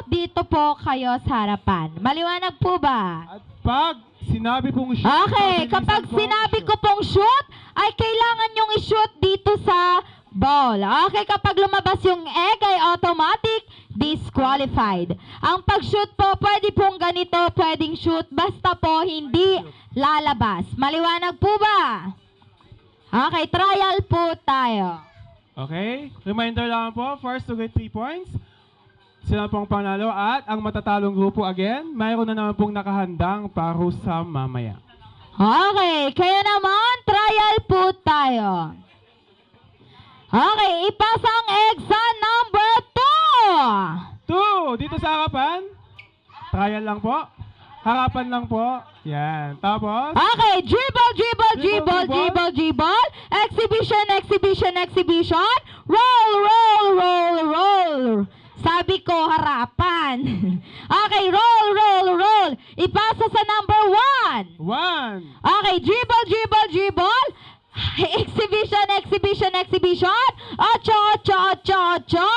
2, dito po kayo sa harapan. Maliwanag po ba? At pag sinabi pong shoot, Okay, pabilisan kapag po, sinabi shoot. ko pong shoot, ay kailangan yung i-shoot dito sa ball. Okay, kapag lumabas yung egg ay automatic disqualified. Ang pag-shoot po, pwede pong ganito, pwedeng shoot, basta po hindi lalabas. Maliwanag po ba? Okay, trial po tayo. Okay? Reminder lang po, first to get 3 points. Sila pong panalo at ang matatalong grupo again, mayroon na naman pong nakahandang parusa mamaya. Okay, kaya naman, trial po tayo. Okay, ipasa ang egg sa number 2. 2, dito sa harapan. Trial lang po. Harapan lang po. Yan. Tapos, Okay, dribble, dribble, dribble, Dribble, dribble, dribble. Exhibition, exhibition, exhibition. Roll, roll, roll, roll. Sabi ko, harapan. Okay, roll, roll, roll. Ipasa sa number 1. 1. Okay, dribble, dribble, dribble. Exhibition, exhibition, exhibition. Ocho, ocho, ocho, ocho.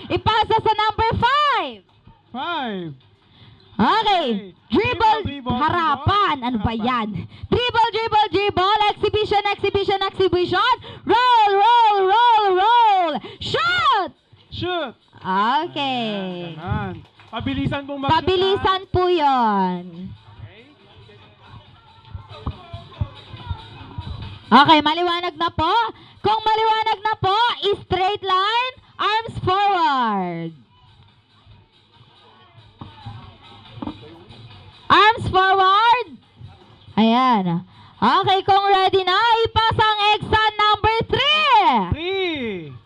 Ipasa sa number 5. 5. Okay. Dribble, Dribble, harapan. dribble, Ano ba harapan. yan? Dribble, dribble, dribble. Exhibition, exhibition, exhibition. Roll, roll, roll, roll. Shoot! Shoot. Okay. Ganon. Pabilisan pong mag-shoot. Pabilisan po yon. Okay, maliwanag na po. Kung maliwanag na po, straight line, arms forward. Arms forward. Ayan. Okay, kung ready na, ipasa ang egg sa number 3. 3.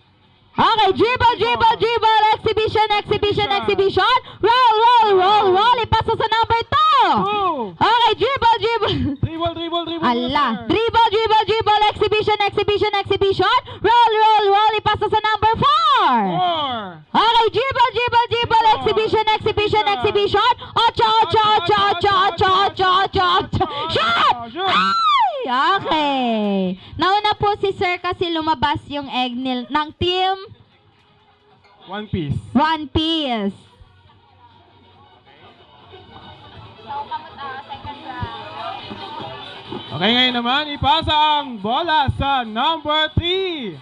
Okay, dribble, dribble, dribble, exhibition, exhibition, exhibition. Roll, roll, roll, roll. Ipasa sa number 2. 2. Okay, dribble, dribble. Dribble, dribble, dribble. Allah. sir. Dribble, dribble, dribble, exhibition, exhibition, exhibition. Roll, roll, roll. Ipasa sa number 4. 4. Okay, dribble, dribble, dribble, exhibition, exhibition, exhibition. Ocho, ocho, ocho, ocho, ocho, ocho, ocho, ocho. Shot! Ay! Okay. Nauna po si Sir kasi lumabas yung egg ng team 1 piece. One Piece. Okay, ngayon naman, ipasa ang bola sa number 3.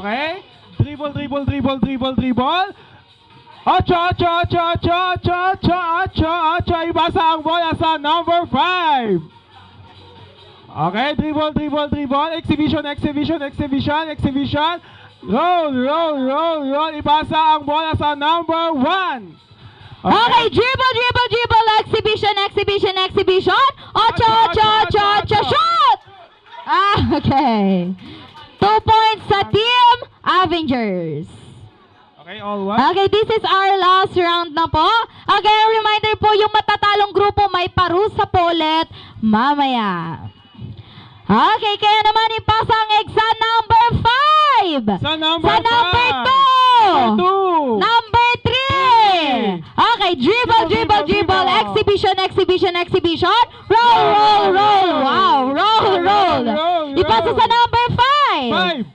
Okay? Dribble, dribble, dribble, dribble, dribble. Ocho, ocho, ocho, ocho, ocho, ocho, ocho, ocho. Ipasa ang bola sa number 5. Okay, dribble, dribble, dribble. Exhibition, exhibition, exhibition, exhibition. Roll, roll, roll, roll. Ipasa ang bola sa number 1. Okay, dribble, dribble, dribble, exhibition, exhibition, exhibition. Ocho, ocho, ocho, ocho, shoot! Okay. 2 points sa Team Avengers. Okay, all one. Okay, this is our last round na po. Okay, reminder po, yung matatalong grupo may parusa po ulit mamaya. Okay, kaya naman ipasa ang egg sa number 5. Sa number 2. Number 3. Okay, dribble, dribble, dribble. Exhibition, exhibition, exhibition. Roll, roll, roll. Wow, roll, roll. Ipasa sa number 5. 5.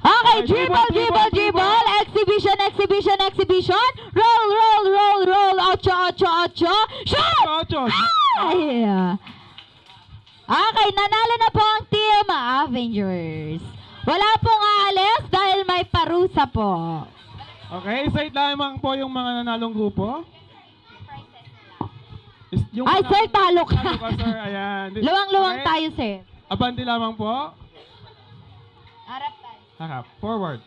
Okay, dribble, dribble, dribble. Exhibition, exhibition, exhibition. Roll, roll, roll, roll. Ocho, ocho, ocho. Shoot! Ocho. Ay! Okay, nanalo na po ang Team Avengers. Wala pong aalis dahil may parusa po. Okay, side lamang po yung mga nanalong grupo. Yung Ay, sir, talo ka. Talo ka, sir. Ayan. Luwang-luwang Okay. tayo, sir. Abante lamang po. Harap tayo. Harap. Forward.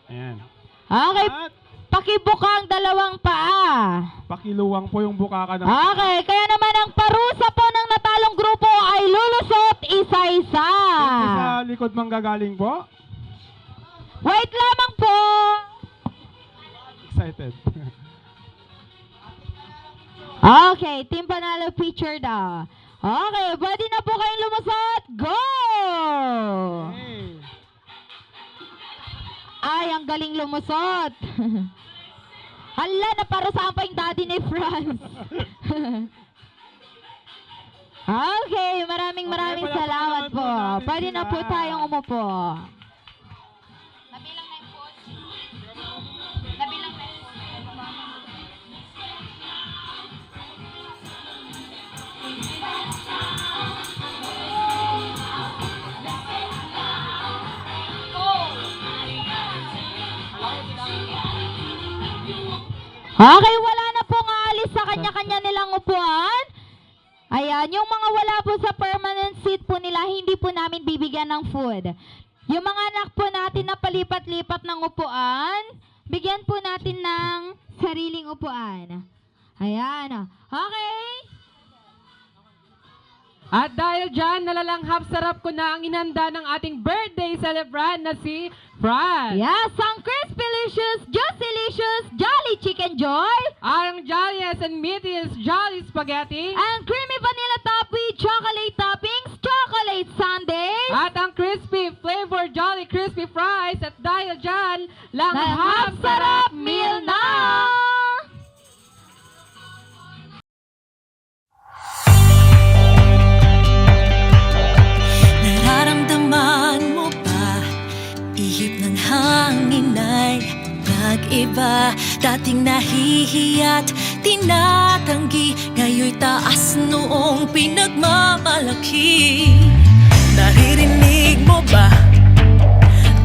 Ayan. Okay, At pakibuka ang dalawang paa. pakiluwang po yung bukaka ng... Okay, kaya naman ang parusa po ng natalong grupo ay lulusot isa-isa. Ito sa likod manggagaling po. Wait lamang po. Excited. Okay, Team Panalo picture daw. Okay, pwede na po kayong lumusot. Go! Okay. Ay, ang galing lumusot. Hala, naparusahan pa yung daddy ni Franz. Okay, maraming Okay, salamat palakpakan po. naman Pwede na po tayong umupo. Okay, wala na pong aalis sa kanya-kanya nilang upuan. Ayan, yung mga wala po sa permanent seat po nila, hindi po namin bibigyan ng food. Yung mga anak po natin na palipat-lipat ng upuan, bigyan po natin ng sariling upuan. Ayan, okay. At dahil dyan, nalalanghap sarap ko na ang inanda ng ating birthday celebrant na si Fran. Yes, ang Crispy-licious, Juicy-licious, Jolly Chicken Joy. Ang Jolliest and Meatiest Jolly Spaghetti. Ang Creamy Vanilla Top with Chocolate Toppings, Chocolate Sundae. At ang Crispy Flavor Jolly Crispy Fries. At dahil dyan, langhap Sarap meal na! Nararamdaman mo ba? Ihip ng hangin ay nag-iba. Dating nahihiya't tinatanggi, ngayon'y taas noong pinagmamalaki. Naririnig mo ba?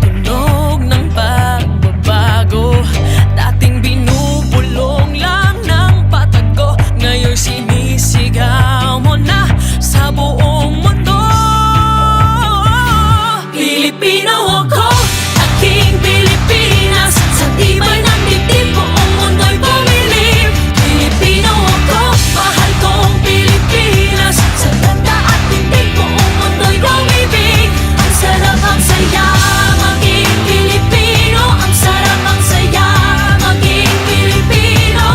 Tunog ng pagbabago. Dating binubulong lang ng patago, ngayon'y sinisigaw mo na sa buong mundo. Pilipino ako, aking Pilipinas. Sa tibay ng dibdib, buong mundo'y bumilib. Pilipino ako, mahal kong Pilipinas. Sa tanda at tindig, buong mundo'y umibig. Ang sarap, ang saya, maging Pilipino. Ang sarap, ang saya, maging Pilipino.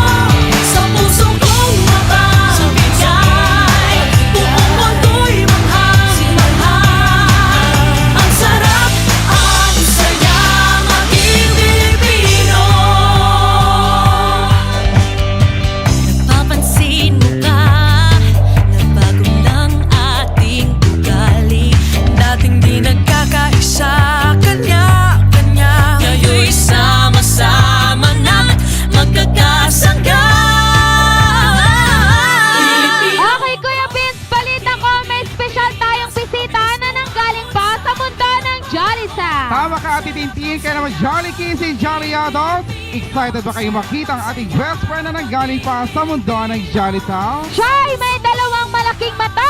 Sa puso kong mababigay, buong mundo'y manghang-manghang. Ang sarap at saya, maging Pilipino. Napapansin mo ba na bago ng ating ugali? Dating di nagkakaisa, kanya-kanya, ngayon'y sama-sama na't magkakasangga. Okay, Kuya Vince, balita ko, may special tayong bisita na nanggaling pa sa mundo ng Jolly Sound. Tama ka, Ate Tintin, kaya naman Jolly Kids and Jolly Adults. Excited ba kayo makita ang ating best friend na nanggaling pa sa mundo ng Jolly Town? Siya'y may dalawang malaking mata.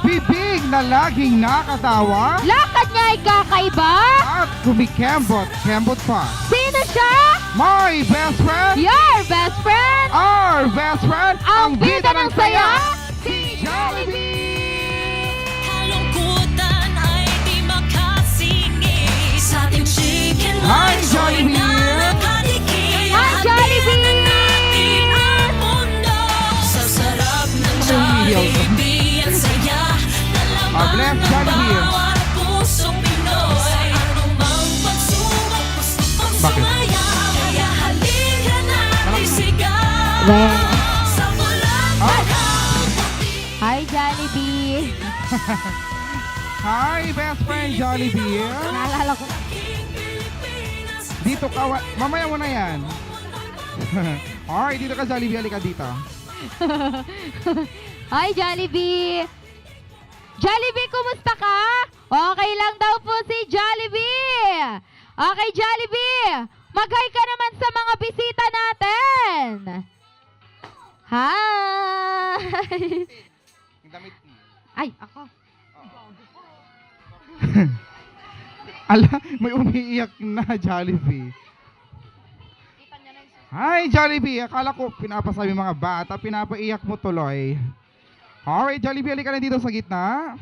Bibig na laging nakatawa Lakad niya ay kakaiba. at kumikembot pa. Sino siya? My best friend, Your best friend. our best friend, Ang bida ng saya, si Jollibee! Kalungkutan ay di makasingit sa ating chicken Hi, life. Jollibee! Hi, Jollibee! Ang mundo sa sarap ng Jollibee. Ang saya na Ah, bless laman ng Jollibee. bawat pusong Pinoy. Anumang pagsubok, gusto pang Bakit? sumaya. Kaya halika na, isigaw Well. sa walang hanggang Hi, Jollibee. Hi, best friend Jollibee! Naalala ko. Dito ka, mamaya mo na yan. Alright, dito ka Jollibee, halika dito. Hi, Jollibee. Jollibee, kumusta ka? Okay lang daw po si Jollibee. Okay, Jollibee. Mag-hi ka naman sa mga bisita natin. Hi. Ay, ako. Ala, may umiiyak na Jollibee. Hi Jollibee, akala ko pinapasabi mga bata, pinapaiyak mo tuloy. Alright Jollibee, halika na dito sa gitna.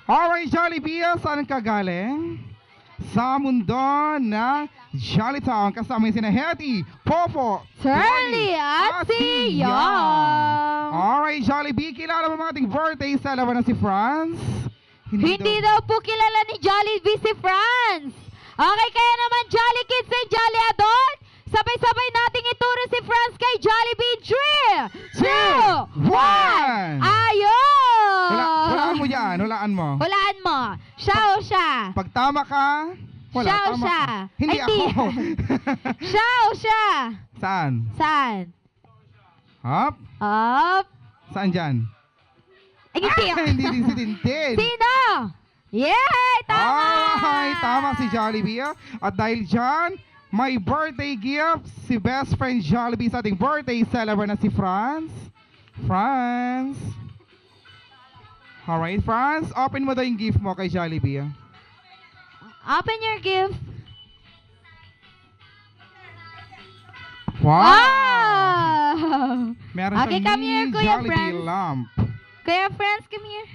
Alright Jollibee, saan ka galing? Sa mundo na Jolly Town, kasama yung sina Hetty, Popo, Shirley at si Yang. Alright Jollibee, kilala mo mga ating birthday celebrant na si Franz? Hindi daw po kilala ni Jollibee si Franz. Okay, kaya naman Jolly Kids and Jolly Adult, Sabay-sabay nating ituro si Franz kay Jollibee. 3, 2, 1. 1! Ayun! Hulaan mo yan, hulaan mo. Hulaan mo. Siya o siya? Pag tama ka, wala, Siya o tama siya? ka. Hindi Ay, ako. Siya o siya? Saan? Saan? Hop? Up. Saan dyan? Ay, hindi. Hindi din si Tintin. Sino? Yay! Tama! Ay, tama si Jollibee. At dahil dyan, may birthday gift si best friend Jollibee sa ating birthday celebrant na si Franz. Franz. Alright, Franz, open mo daw yung gift mo kay Jollibee. Open your gift. Wow! Wow! Meron Okay, siyang come here, mini Kuya Jollibee Franz. lamp. Kuya Franz, come here.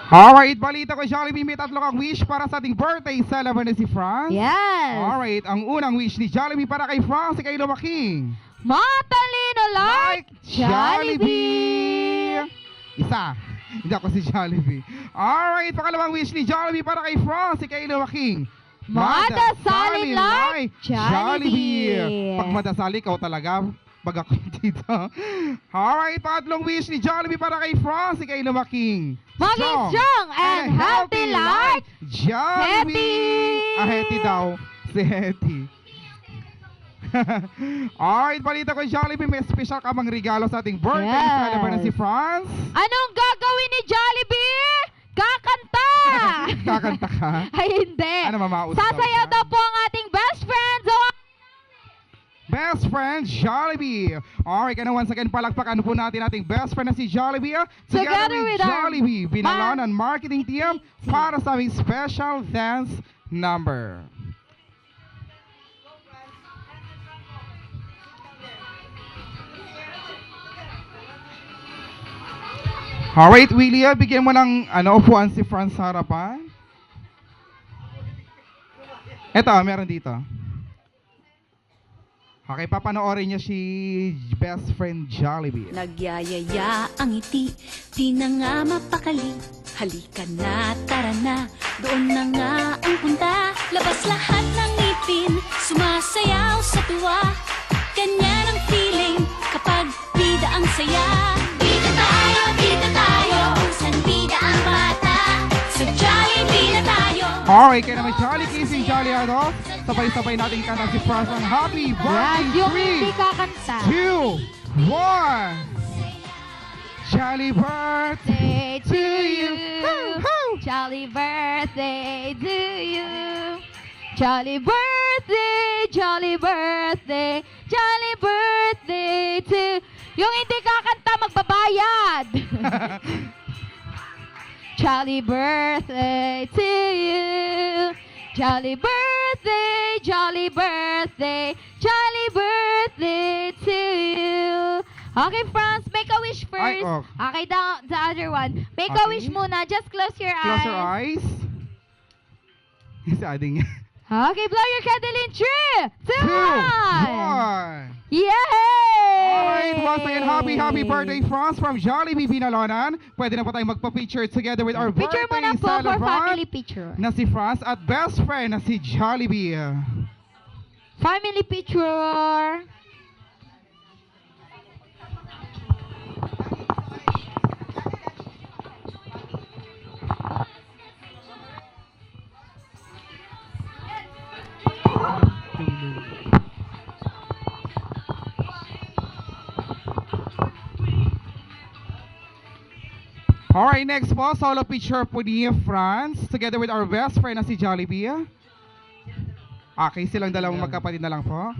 Alright, balita ko Jollibee, may 3 kang wish para sa ating birthday celebrant na si Franz. Yes. Alright, ang unang wish ni Jollibee para kay Franz ay kay Lumaking. Matalino like Jollibee. Isa. Hindi ako si Jollibee. Alright, pangalawang wish ni Jollibee para kay Franz ay kay Lumaking. Madasalin like Jollibee. Pag madasali, ikaw talaga. Pag ako dito. Alright, pangatlong wish ni Jollibee para kay Franz ay kay Lumaking. Maging strong and healthy like Jollibee. Hetty daw. Si Hetty. Alright, balita ko Jollibee, may special ka mang regalo sa ating birthday celebrant na si Franz. Anong gagawin ni Jollibee? Kakanta! Kakanta ka? Ay, hindi. Ano, mamaus Sasayaw daw po ang ating best friend. So, Best friend Jollibee. Alright, and once again, palakpakan po natin ating best friend na si Jollibee. Together with Jollibee, Binalon and marketing team para sa aming special dance number. Alright, Willie, bigyan mo ng upuan si Franz sa harapan. Eto, meron dito. Okay, papanoorin niyo si best friend Jollibee. Nagyayaya ang ngiti, di na nga mapakali. Halika na, tara na, doon na nga ang punta. Labas lahat ng ngipin, sumasayaw sa tuwa. Ganyan ang feeling kapag bida ang saya. Bida tayo, kung bida ang bata. Sa Jollibee na tayo. Alright, kaya naman Jolly Kissing Jolly Adult. Sabay-sabay natin kanta si Franz ng Happy Birthday. yung hindi kakanta. 2, 1. Jolly birthday To you. Jolly birthday to you. Jolly birthday, jolly birthday, jolly birthday to... Yung hindi kakanta, magbabayad. Jolly birthday to you. Jolly birthday, jolly birthday, jolly birthday to you. Okay, Franz, make a wish first. Ay, oh. Okay, the other one. Make a Okay. wish muna. Just close your eyes. Close your eyes. Sa ading. Okay, blow your candle in 3, 2, 1. 1. Yay! Alright, once again, happy birthday, Franz from Jollibee Binalonan. Pwede na po tayong magpa-picture together with our Picture birthday muna po for celebrant family picture. na si Franz at best friend na si Jollibee. Family picture. Alright, next po, solo picture po ni Franz together with our best friend na si Jollibee. Okay, silang dalawang magkapatid na lang po.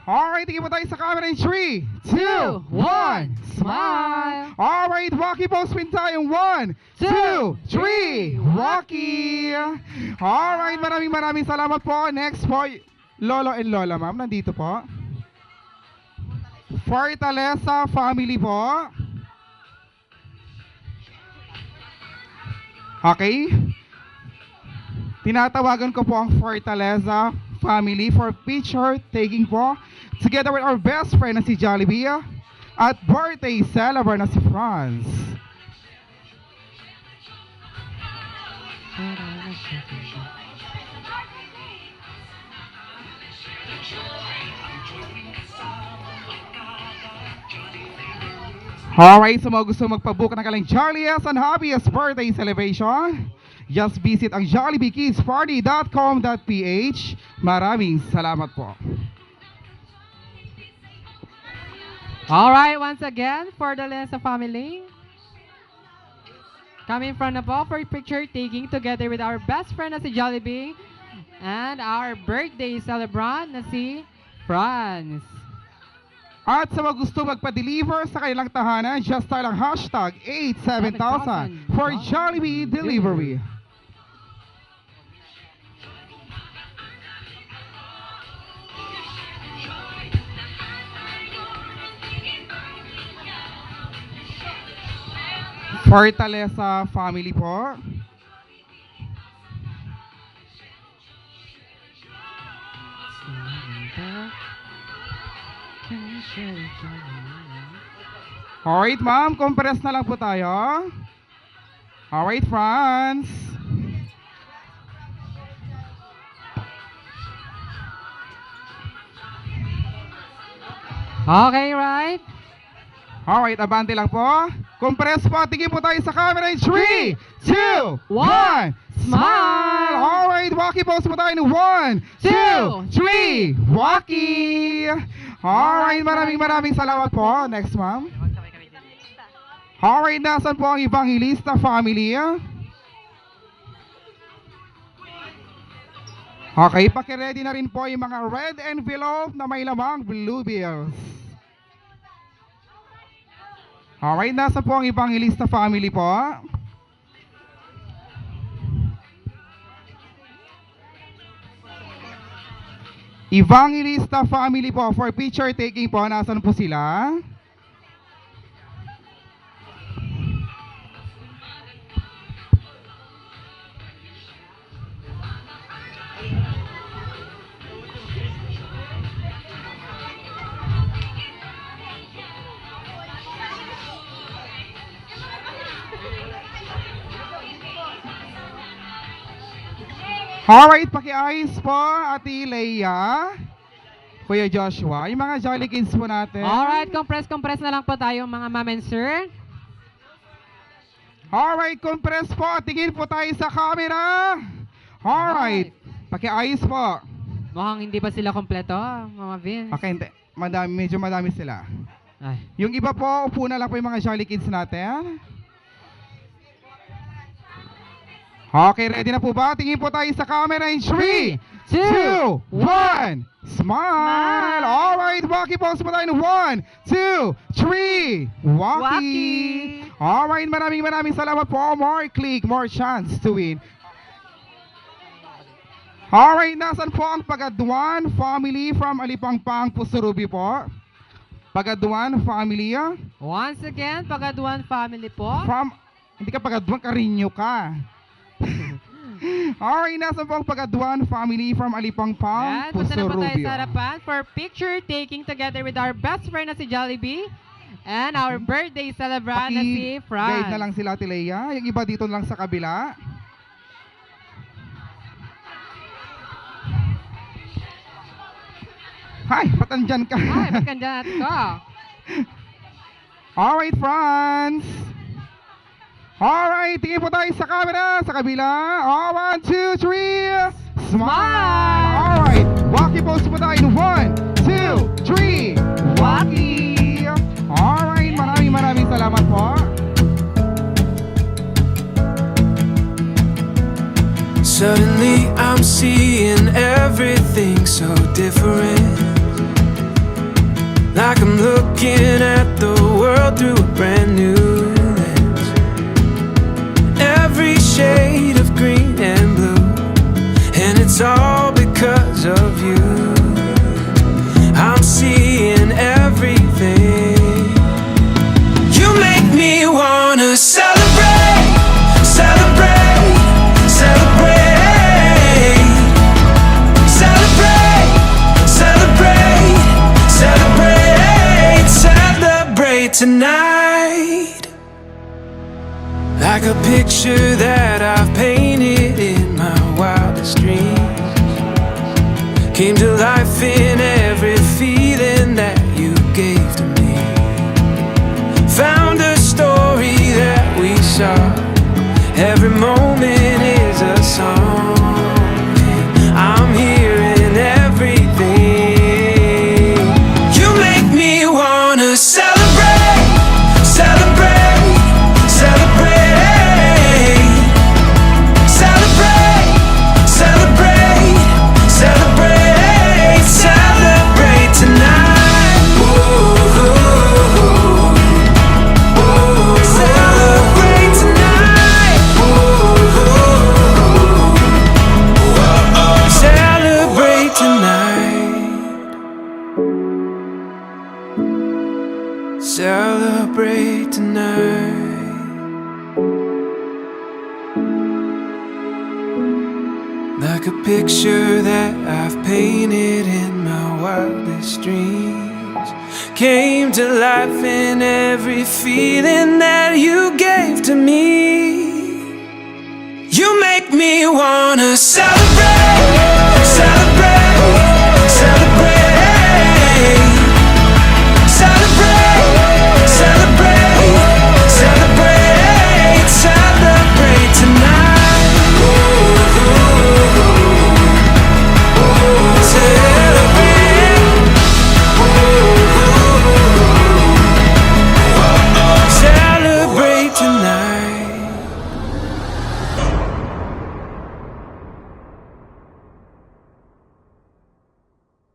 Alright, tingin mo tayo sa camera in 3, 2, 1, smile! Alright, Rocky pose spin tayo. 1, 2, 3, Rocky! Alright, maraming salamat po. Next po, Lolo and Lola, ma'am, nandito po. Fortaleza family po. Okay? Tinatawagan ko po ang Fortaleza family for picture taking po together with our best friend na si Jollibee at birthday celebrant na si Franz. Alright, sa mga gusto magpabook ng kalang jolliest and happiest birthday celebration, just visit ang jollibeekidsparty.com.ph. Maraming salamat po. Alright, once again, for the Lesa family. Coming from above for picture taking together with our best friend na si Jollibee and our birthday celebrant na si Franz. At sa mga gusto magpa-deliver sa kanilang tahanan, just dial ang hashtag 87000 for Jollibee Delivery. Fortaleza family po. Alright, ma'am. Compress na lang po tayo. Alright, Franz. Okay, right? Alright, abante lang po. Compress po. Tingin po tayo sa camera in 3, 2, 1. Smile! Alright, walkie pose po tayo in 1, 2, 3. Walkie! Alright, maraming salamat po. Next, ma'am. Alright, nasan po ang Evangelista family? Okay, pakiready na rin po yung mga red envelope na may lamang bluebills. Alright, nasa po ang Evangelista family po? Evangelista family po, for picture taking po, nasan po sila? Alright, paki-ayos po, Ate Leia, Kuya Joshua, yung mga Jolly Kids po natin. Alright, compress na lang po tayo mga ma'am and sir. Alright, compress po, tingin po tayo sa camera. Alright, paki-ayos po. Mukhang hindi pa sila kompleto, Mama Vince. Okay, hindi. Medyo madami sila. Ay. Yung iba po, upo na lang po yung mga Jolly Kids natin. Okay, ready na po ba? Tingin po tayo sa camera in 3, 2, 1. Smile! Alright, walkie pose po tayo in 1, 2, 3. Walkie! Alright, maraming salamat po. More click, more chance to win. Alright, nasan po ang Pagaduan family from Alipangpang, Pusurubi po? Pagaduan family. Once again, Pagaduan family po. Hindi ka Pagaduan, Karinyo ka. Alright, nasa po ang Pagaduan family from Alipangpang, Punta na po tayo Pusurubio. sa harapan for picture taking together with our best friend na si Jollibee and our birthday celebrant na si Franz. Guide na lang sila, Ate Leia. Yung iba dito lang sa kabila. Hi, ba't andyan ka? Ay, ba't kandyan natin ko? Alright, Franz. Alright, tingin po tayo sa camera, sa kabila. 1, 2, 3. Smile! Alright, walkie pose po tayo in 1, 2, 3. Walkie! Alright, maraming salamat po. Suddenly I'm seeing everything so different. Like I'm looking at the world through a brand new lens. Every shade of green and blue, and it's all because of you. I'm seeing everything. You make me wanna celebrate, celebrate, celebrate, celebrate, celebrate, celebrate, celebrate tonight. Like a picture that I've painted, came to life in every feeling that you gave to me. Found a story that we saw. Every moment is a song. I'm hearing everything. You make me wanna celebrate, celebrate, celebrate, celebrate, celebrate, celebrate, celebrate tonight. Ooh, ooh, ooh, celebrate tonight. Ooh, celebrate tonight. Celebrate tonight. Like a picture that I've painted in my wildest dreams, came to life in every feeling that you gave to me. You make me wanna celebrate,